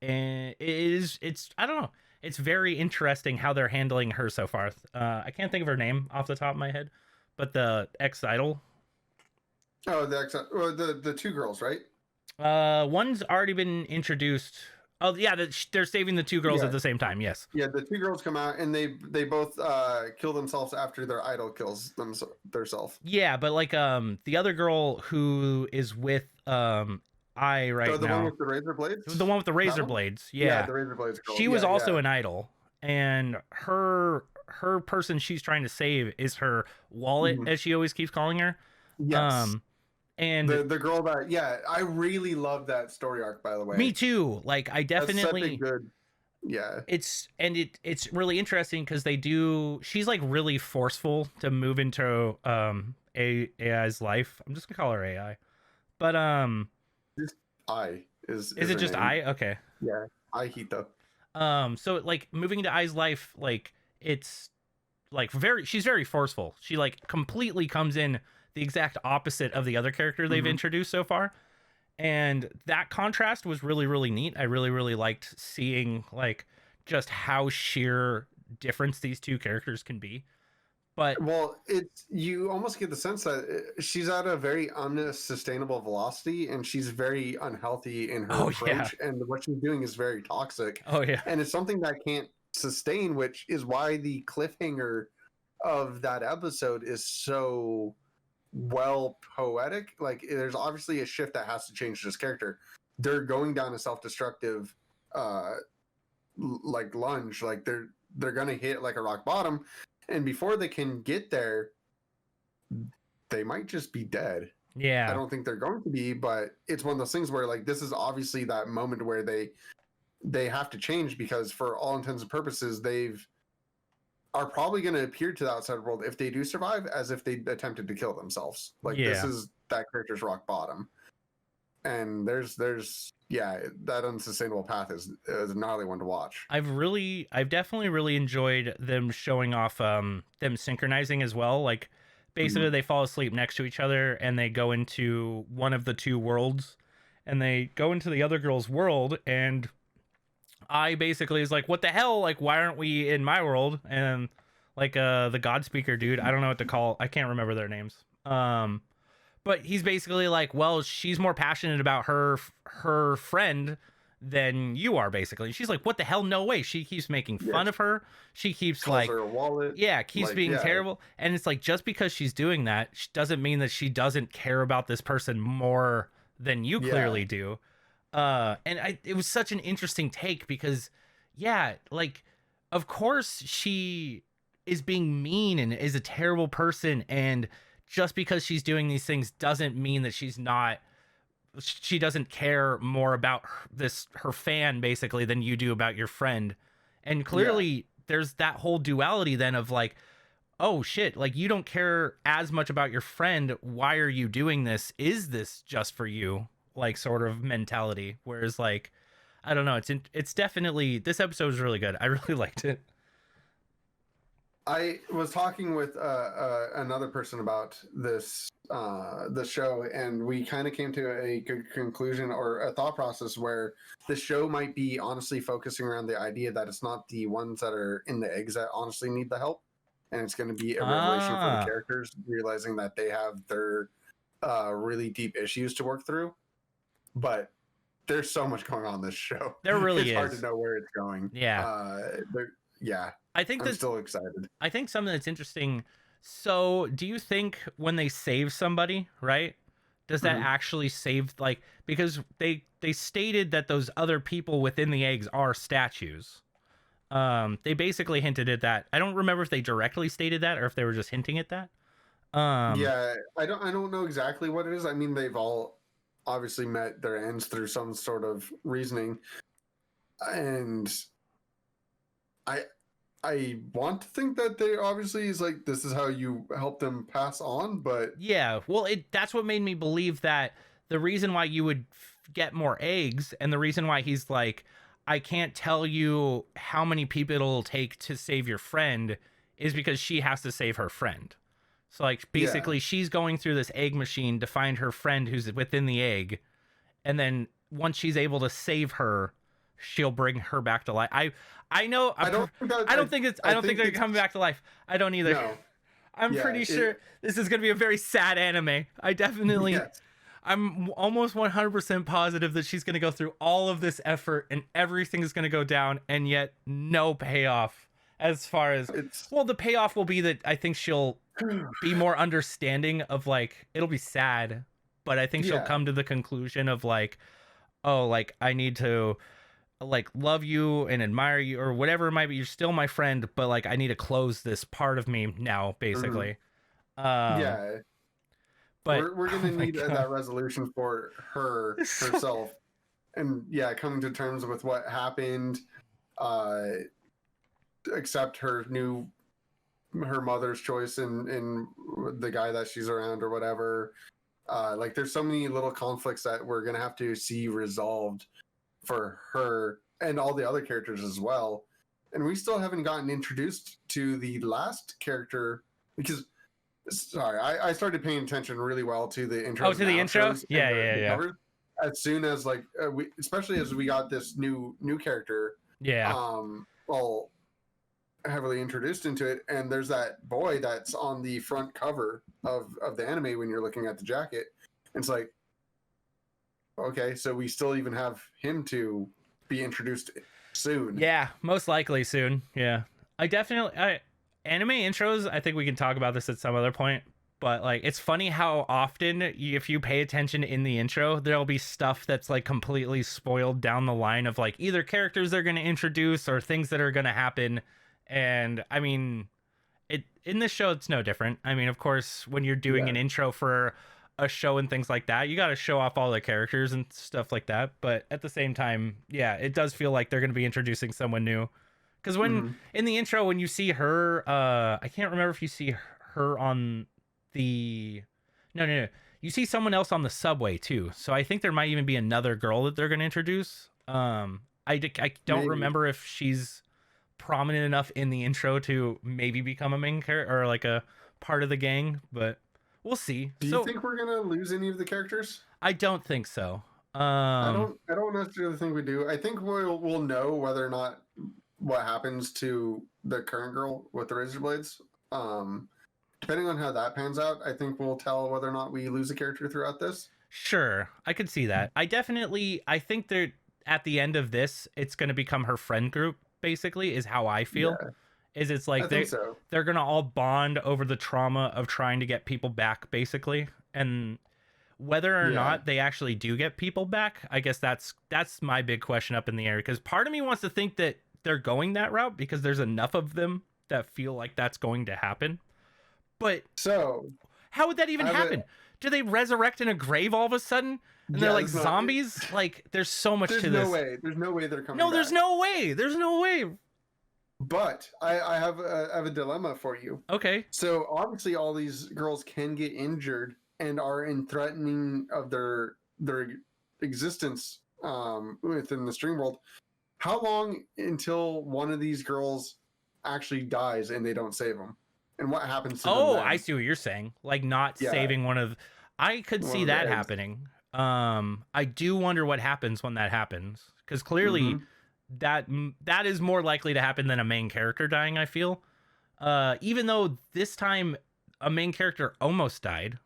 and it's I don't know, it's very interesting how they're handling her so far. I can't think of her name off the top of my head, but the ex-idol. Oh, the two girls, right? One's already been introduced. Oh yeah, they're saving the two girls at the same time. Yes. Yeah, the two girls come out and they both kill themselves after their idol kills themselves. Yeah, but like the other girl who is with I right now. The one with the razor blades? The one with the razor blades. Yeah, the razor blades girl. She was also an idol, and her person she's trying to save is her wallet, as she always keeps calling her. Yes. And the girl that I really love that story arc, by the way. Me too. Like, I definitely. That's such a good. Yeah. It's really interesting because she's like really forceful to move into AI's life. I'm just gonna call her AI, but just I is it just name. I? Okay. Yeah, I Hito. So like moving into Ai's life, like it's like she's very forceful. She like completely comes in the exact opposite of the other character they've introduced so far. And that contrast was really, really neat. I really, really liked seeing like just how sheer difference these two characters can be. But well, it's you almost get the sense that she's at a very unsustainable velocity, and she's very unhealthy in her approach, and what she's doing is very toxic. Oh yeah, and it's something that can't sustain, which is why the cliffhanger of that episode is so well poetic. Like, there's obviously a shift that has to change this character. They're going down a self-destructive like lunge, like they're gonna hit like a rock bottom, and before they can get there, they might just be dead. yeah. I don't think they're going to be, but it's one of those things where like this is obviously that moment where they have to change, because for all intents and purposes they've are probably going to appear to the outside world, if they do survive, as if they attempted to kill themselves. Like, this is that character's rock bottom. And there's that unsustainable path is a gnarly one to watch. I've definitely really enjoyed them showing off them synchronizing as well. Like, basically they fall asleep next to each other and they go into one of the two worlds, and they go into the other girl's world, and I basically is like, what the hell? Like, why aren't we in my world? And like the God Speaker dude, I don't know what to call. I can't remember their names. But he's basically like, well, she's more passionate about her friend than you are, basically. She's like, what the hell? No way. She keeps making fun of her. She keeps calls her a wallet. keeps being terrible. And it's like, just because she's doing that doesn't mean that she doesn't care about this person more than you clearly do. And it was such an interesting take, because like, of course she is being mean and is a terrible person, and just because she's doing these things doesn't mean that she doesn't care more about her fan, basically, than you do about your friend. And clearly there's that whole duality then of like, oh shit, like, you don't care as much about your friend. Why are you doing this? Is this just for you? Like, sort of mentality. Whereas, like, I don't know, it's definitely, this episode was really good. I really liked it. I was talking with another person about this show, and we kind of came to a good conclusion, or a thought process, where the show might be honestly focusing around the idea that it's not the ones that are in the eggs that honestly need the help, and it's going to be a revelation for the characters realizing that they have their really deep issues to work through. But there's so much going on in this show. There really it's hard to know where it's going. I think I'm still excited. I think something that's interesting. So, do you think when they save somebody, right? Does that actually save, like, because they stated that those other people within the eggs are statues. They basically hinted at that. I don't remember if they directly stated that or if they were just hinting at that. I don't know exactly what it is. I mean, they've all obviously met their ends through some sort of reasoning, and I want to think that they obviously is like, this is how you help them pass on, but well, that's what made me believe that the reason why you would get more eggs, and the reason why he's like, I can't tell you how many people it'll take to save your friend, is because she has to save her friend. So, like, basically she's going through this egg machine to find her friend who's within the egg, and then once she's able to save her, she'll bring her back to life. I know. I don't think they're coming back to life. I don't either. No. I'm pretty sure this is going to be a very sad anime. I definitely, I'm almost 100% positive that she's going to go through all of this effort and everything is going to go down, and yet no payoff. As far as, well, the payoff will be that I think she'll be more understanding of, like, it'll be sad, but I think she'll come to the conclusion of, like, oh, like, I need to, like, love you and admire you, or whatever it might be. You're still my friend, but, like, I need to close this part of me now, basically. But we're gonna need God. that resolution for herself, and coming to terms with what happened, accept her mother's choice in the guy that she's around or whatever. Like, there's so many little conflicts that we're gonna have to see resolved for her and all the other characters as well. And we still haven't gotten introduced to the last character, because sorry, I started paying attention really well to the intros Oh, to and the intro? outros Yeah, and yeah, the yeah. covers. As soon as like we, especially as we got this new character, Yeah. well, heavily introduced into it, and there's that boy that's on the front cover of the anime when you're looking at the jacket. And it's like, okay, so we still even have him to be introduced soon. Yeah, most likely soon. Yeah. Anime intros, I think we can talk about this at some other point, but like it's funny how often if you pay attention in the intro, there'll be stuff that's like completely spoiled down the line of like either characters they're going to introduce or things that are going to happen. And I mean, it in this show it's no different. I mean, of course, when you're doing an intro for a show and things like that, you got to show off all the characters and stuff like that, but at the same time, yeah, it does feel like they're going to be introducing someone new. Because when in the intro, when you see her, I can't remember if you see her on the no, you see someone else on the subway too, so I think there might even be another girl that they're going to introduce. I don't Maybe. remember if she's prominent enough in the intro to maybe become a main character or like a part of the gang, but we'll see. Do you think we're gonna lose any of the characters? I don't think so. I don't necessarily think we do. I think we'll know whether or not what happens to the current girl with the razor blades. Depending on how that pans out, I think we'll tell whether or not we lose a character throughout this. Sure, I could see that. I think that at the end of this, it's going to become her friend group. Basically, is how I feel. Yeah. Is it's like they're gonna all bond over the trauma of trying to get people back, basically, and whether or not they actually do get people back, I guess that's my big question up in the air. Because part of me wants to think that they're going that route because there's enough of them that feel like that's going to happen. But so how would that even happen? Do they resurrect in a grave all of a sudden? And they're like zombies? Like, there's so much to this. There's no way they're coming No, back. there's no way. There's no way. But I have a dilemma for you. Okay. So obviously all these girls can get injured and are in threatening of their existence within the stream world. How long until one of these girls actually dies and they don't save them? And what happens to them then? I see what you're saying. Like not saving one of... I could see that happening. I do wonder what happens when that happens. Because clearly that is more likely to happen than a main character dying, I feel. Even though this time a main character almost died.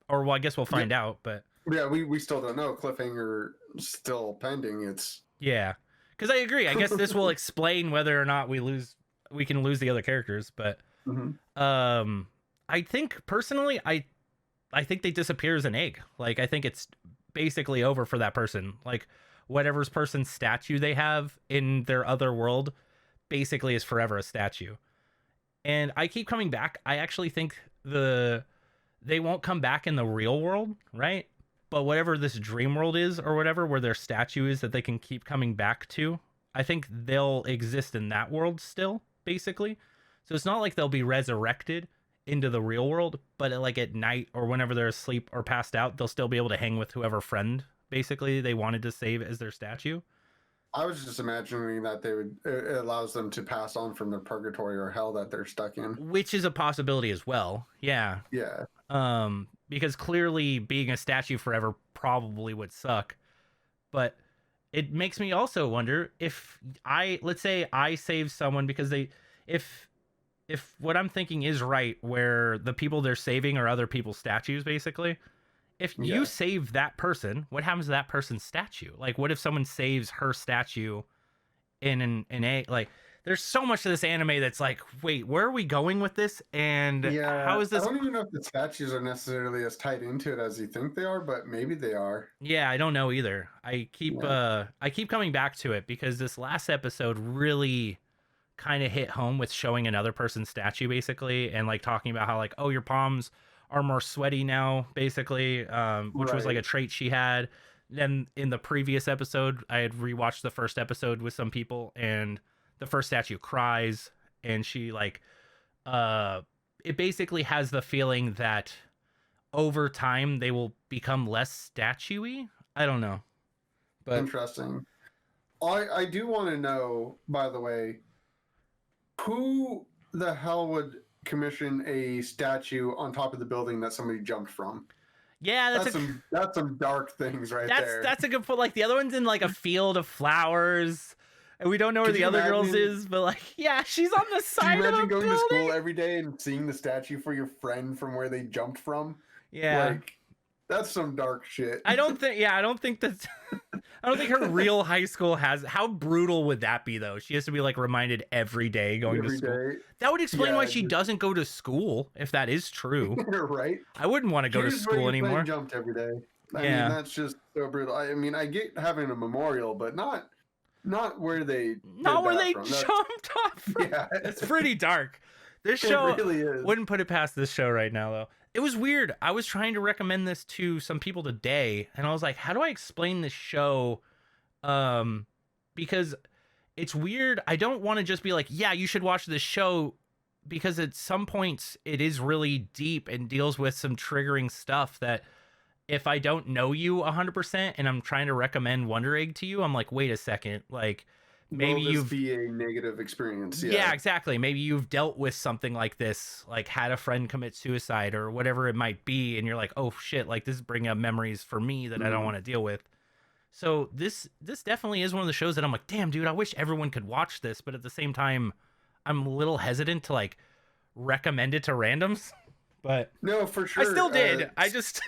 Or, well, I guess we'll find out, but... Yeah, we still don't know. Cliffhanger still pending. It's... Yeah. Because I agree. I guess this will explain whether or not we can lose the other characters, but... I think personally, I think they disappear as an egg. Like, I think it's basically over for that person. Like, whatever's person's statue they have in their other world basically is forever a statue. And I keep coming back. I actually think they won't come back in the real world, right? But whatever this dream world is or whatever, where their statue is that they can keep coming back to, I think they'll exist in that world still, basically. So it's not like they'll be resurrected into the real world, but like at night or whenever they're asleep or passed out, they'll still be able to hang with whoever friend basically they wanted to save as their statue. I was just imagining that it allows them to pass on from the purgatory or hell that they're stuck in, which is a possibility as well. Yeah. Because clearly being a statue forever probably would suck, but it makes me also wonder if let's say I save someone because if what I'm thinking is right, where the people they're saving are other people's statues, basically, if you save that person, what happens to that person's statue? Like, what if someone saves her statue in like, there's so much to this anime that's like, wait, where are we going with this? And how is this? I don't even know if the statues are necessarily as tied into it as you think they are, but maybe they are. Yeah, I don't know either. I keep coming back to it because this last episode really kind of hit home with showing another person's statue basically, and like talking about how like, oh, your palms are more sweaty now, basically, which was like a trait she had. Then in the previous episode, I had rewatched the first episode with some people, and the first statue cries, and she like it basically has the feeling that over time they will become less statuey. I don't know, but interesting. I do want to know, by the way, who the hell would commission a statue on top of the building that somebody jumped from. Yeah, That's some dark things right there. That's a good point. Like the other one's in like a field of flowers, and we don't know where the other girls is. But like, yeah, she's on the side of the building. Can you imagine going to school every day and seeing the statue for your friend from where they jumped from? Yeah, like that's some dark shit. I don't think that's. I don't think her real high school has. How brutal would that be, though? She has to be like reminded every day going to school. Day. That would explain why she doesn't go to school, if that is true. Right? I wouldn't want to go to school anymore. Jumped every day. I mean, that's just so brutal. I mean, I get having a memorial, but not where they jumped off from. Yeah, it's pretty dark. This show really is. Wouldn't put it past this show right now, though. It was weird. I was trying to recommend this to some people today, and I was like, how do I explain this show? Because it's weird. I don't want to just be like, yeah, you should watch this show, because at some points it is really deep and deals with some triggering stuff that if I don't know you 100% and I'm trying to recommend Wonder Egg to you, I'm like, wait a second, like maybe you've be a negative experience. Yeah, exactly. Maybe you've dealt with something like this, like had a friend commit suicide or whatever it might be, and you're like, oh shit, like this is bringing up memories for me that I don't want to deal with. So this definitely is one of the shows that I'm like, damn dude, I wish everyone could watch this, but at the same time I'm a little hesitant to like recommend it to randoms. But no, for sure, I still did. I just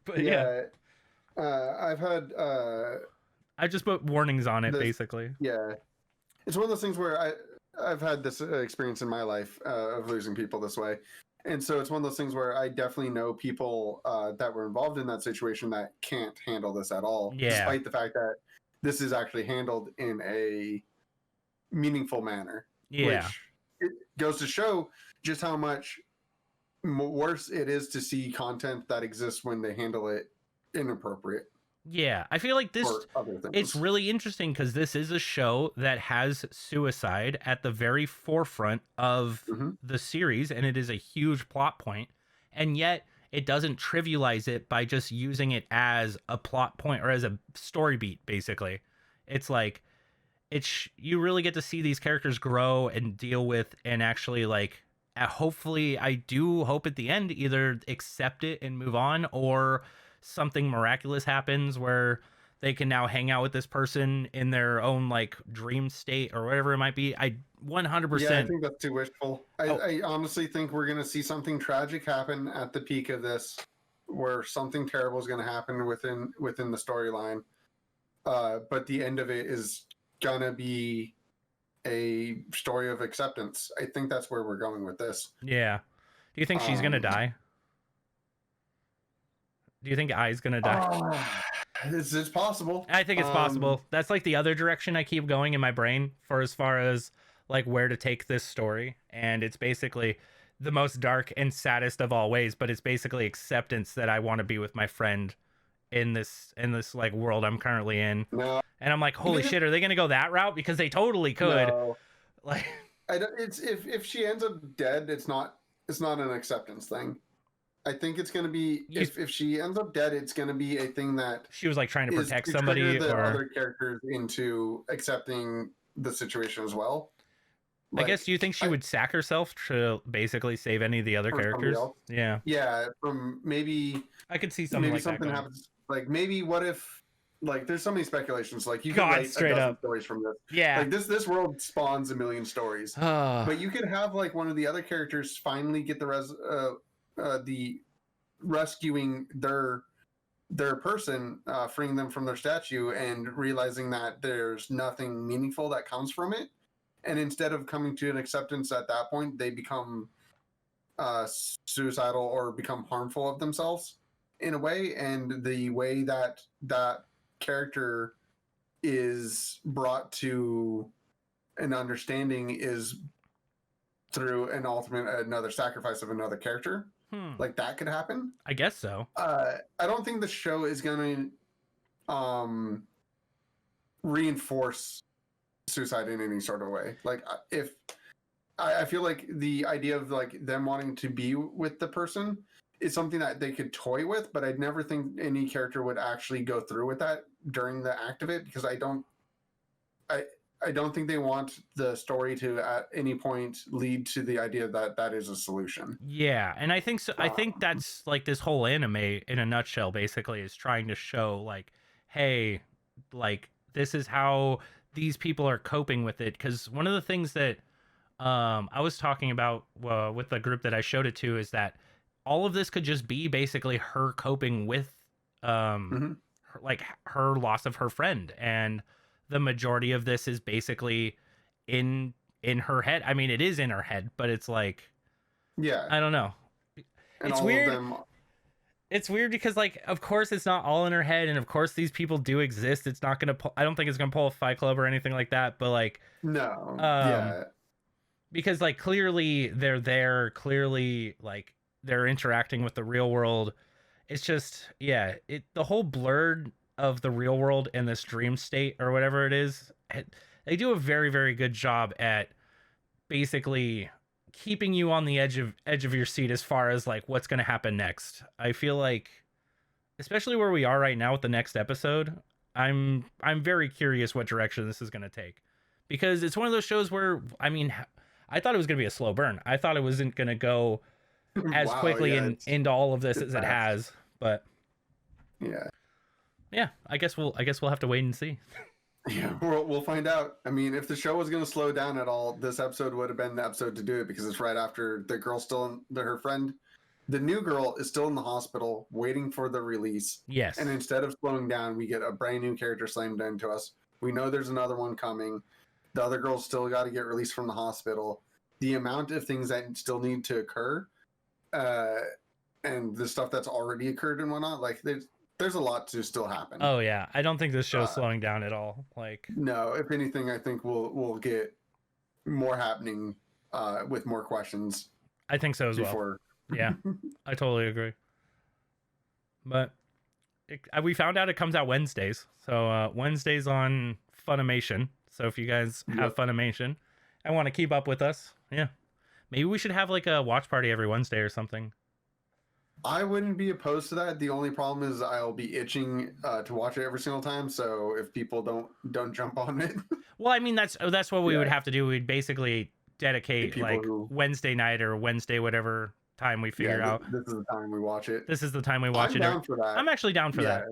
but yeah. I've had I just put warnings on it, basically. Yeah, it's one of those things where I've had this experience in my life of losing people this way, and so it's one of those things where I definitely know people that were involved in that situation that can't handle this at all, despite the fact that this is actually handled in a meaningful manner. Yeah, which it goes to show just how much worse it is to see content that exists when they handle it inappropriate. Yeah, I feel like this, it's really interesting because this is a show that has suicide at the very forefront of the series, and it is a huge plot point, and yet it doesn't trivialize it by just using it as a plot point or as a story beat, basically. It's like, you really get to see these characters grow and deal with, and actually like, hopefully, I do hope at the end, either accept it and move on, or something miraculous happens where they can now hang out with this person in their own like dream state or whatever it might be. I 100%. Yeah, I think that's too wishful. I honestly think we're going to see something tragic happen at the peak of this, where something terrible is going to happen within the storyline. But the end of it is going to be a story of acceptance. I think that's where we're going with this. Yeah. Do you think she's going to die? Do you think Ai's gonna die? It's possible. I think it's possible. That's like the other direction I keep going in my brain for as far as like where to take this story. And it's basically the most dark and saddest of all ways, but it's basically acceptance that I want to be with my friend in this like world I'm currently in. No. And I'm like, holy shit, are they gonna go that route? Because they totally could. No. Like, it's if she ends up dead, it's not an acceptance thing. I think it's going to be, if she ends up dead, it's going to be a thing that she was like trying to protect somebody, the or other characters into accepting the situation as well. Like, I guess, do you think she would sack herself to basically save any of the other characters? Yeah. Yeah. From maybe I could see something like something that happens. Like maybe what if, like, there's so many speculations. Like you can write straight up stories from this. Yeah. Like this world spawns a million stories. But you could have like one of the other characters finally get the rescuing their person, freeing them from their statue, and realizing that there's nothing meaningful that comes from it, and instead of coming to an acceptance at that point, they become suicidal or become harmful of themselves in a way. And the way that character is brought to an understanding is through another sacrifice of another character. Like that could happen. I guess so. I don't think the show is going to reinforce suicide in any sort of way. Like if I feel like the idea of like them wanting to be with the person is something that they could toy with, but I'd never think any character would actually go through with that during the act of it, because I I don't think they want the story to at any point lead to the idea that that is a solution. Yeah, and I think so. I think Um, that's like this whole anime in a nutshell. Basically, is trying to show like, hey, like this is how these people are coping with it. Because one of the things that I was talking about with the group that I showed it to is that all of this could just be basically her coping with mhm. like her loss of her friend, and the majority of this is basically in her head. I mean, it is in her head, but it's like Yeah, I don't know. and It's all of weird. them. It's weird because like of course it's not all in her head, and of course these people do exist. It's not gonna pull, I don't think it's gonna pull a Fight Club or anything like that, but like No, um yeah, because like clearly they're there, clearly like they're interacting with the real world. It's just yeah, it the whole blurred of the real world and this dream state or whatever it is, they do a very very good job at basically keeping you on the edge of your seat as far as like what's going to happen next. I feel like especially where we are right now with the next episode, I'm very curious what direction this is going to take. Because it's one of those shows where I mean, I thought it was going to be a slow burn. I thought it wasn't going to go as wow, quickly yeah, into all of this it's as it fast. has, but Yeah, yeah, I guess we'll have to wait and see. yeah, we'll find out. I mean, if the show was going to slow down at all, this episode would have been the episode to do it because it's right after the girl still her friend, the new girl is still in the hospital waiting for the release. Yes. And instead of slowing down, we get a brand new character slammed into us. We know there's another one coming. The other girl's still got to get released from the hospital. The amount of things that still need to occur, and the stuff that's already occurred and whatnot, like there's a lot to still happen. Oh yeah, I don't think this show's slowing down at all. Like No, if anything, I think we'll get more happening with more questions. I think so as before. well. Yeah, I totally agree. But we found out it comes out Wednesdays. So Wednesdays on Funimation. So if you guys have Funimation and want to keep up with us, yeah, maybe we should have like a watch party every Wednesday or something. I wouldn't be opposed to that. The only problem is I'll be itching to watch it every single time. So if people don't jump on it, well, I mean that's what we would have to do. We'd basically dedicate like Wednesday night or Wednesday whatever time we figure out. This is the time we watch it. This is the time we watch it. I'm down for that. I'm actually down for that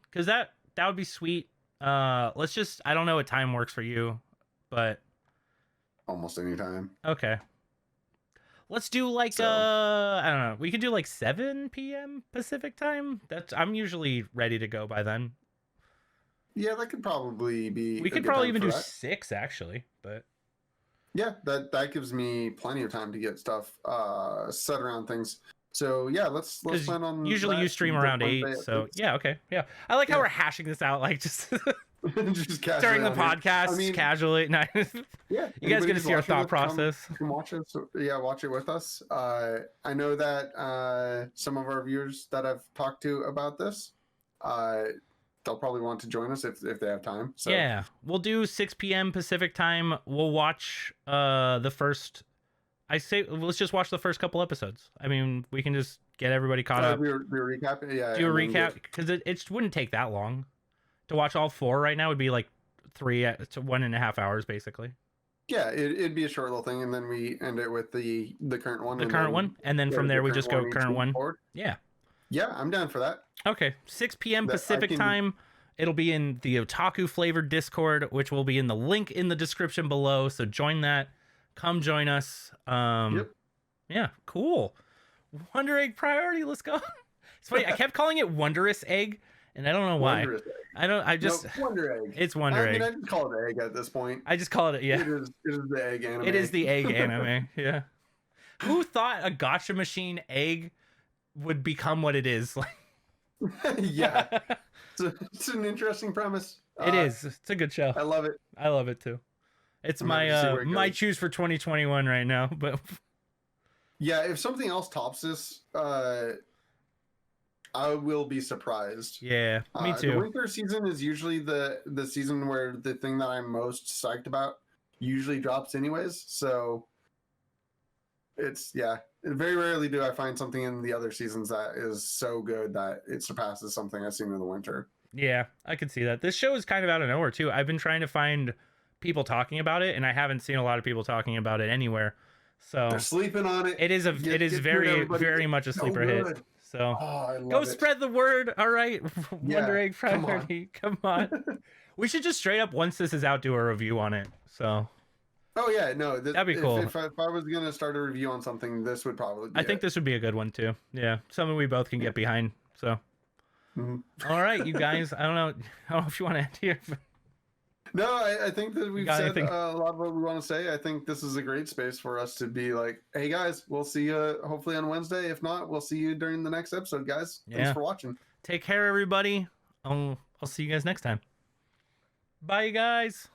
because that would be sweet. Let's just I don't know what time works for you, but almost any time. Okay. Let's do like I don't know. We could do like 7 p.m. Pacific time. I'm usually ready to go by then. Yeah, that could probably be. We could probably even do 6 actually, but yeah, that gives me plenty of time to get stuff set around things. So yeah, let's plan on. Usually you stream around 8, so yeah, okay, yeah. I like how we're hashing this out like just. just during the podcast, I mean, casually. No, yeah, you guys get to see our thought process. Come watch it. Yeah, watch it with us. I know that some of our viewers that I've talked to about this, they'll probably want to join us if they have time. So yeah, we'll do 6 p.m. Pacific time. We'll watch the first. I say let's just watch the first couple episodes. I mean, we can just get everybody caught up. We recap it. Yeah, do a recap because it wouldn't take that long. To watch all 4 right now would be like 3 to 1.5 hours, basically. Yeah, it'd be a short little thing, and then we end it with the current one. The current one, and then from there we just go current one. Yeah. Yeah, I'm down for that. Okay, 6 p.m. Pacific time. It'll be in the Otaku flavored Discord, which will be in the link in the description below. So join that. Come join us. Yep. Yeah, cool. Wonder Egg priority. Let's go. It's funny. I kept calling it Wondrous Egg. And I don't know why. I just Wonder Egg. It's Wonder Egg. I just call it Egg at this point. I just call it yeah. It is the egg anime. It is the egg anime. Yeah. Who thought a gotcha machine egg would become what it is? Yeah. It's an interesting premise. It is. It's a good show. I love it. I love it too. It's my choose for 2021 right now, but yeah, if something else tops this, I will be surprised. Yeah, me too. The winter season is usually the season where the thing that I'm most psyched about usually drops anyways. So it's very rarely do I find something in the other seasons that is so good that it surpasses something I've seen in the winter. Yeah, I could see that. This show is kind of out of nowhere too. I've been trying to find people talking about it, and I haven't seen a lot of people talking about it anywhere. So They're sleeping on it. it is very much a so sleeper hit. good. So Oh, I love go it. spread the word. All right, Yeah, Wonder Egg Priority. Come on. We should just straight up, once this is out, do a review on it. So Oh yeah, no, that'd be cool. If I was gonna start a review on something, this would probably be I think this would be a good one too. Yeah, something we both can get behind. So all right, you guys. I don't know if you want to end here. No, I think that we've said a lot of what we want to say. I think this is a great space for us to be like, hey guys, we'll see you hopefully on Wednesday. If not, we'll see you during the next episode, guys. Thanks for watching. Take care, everybody. I'll see you guys next time. Bye, you guys.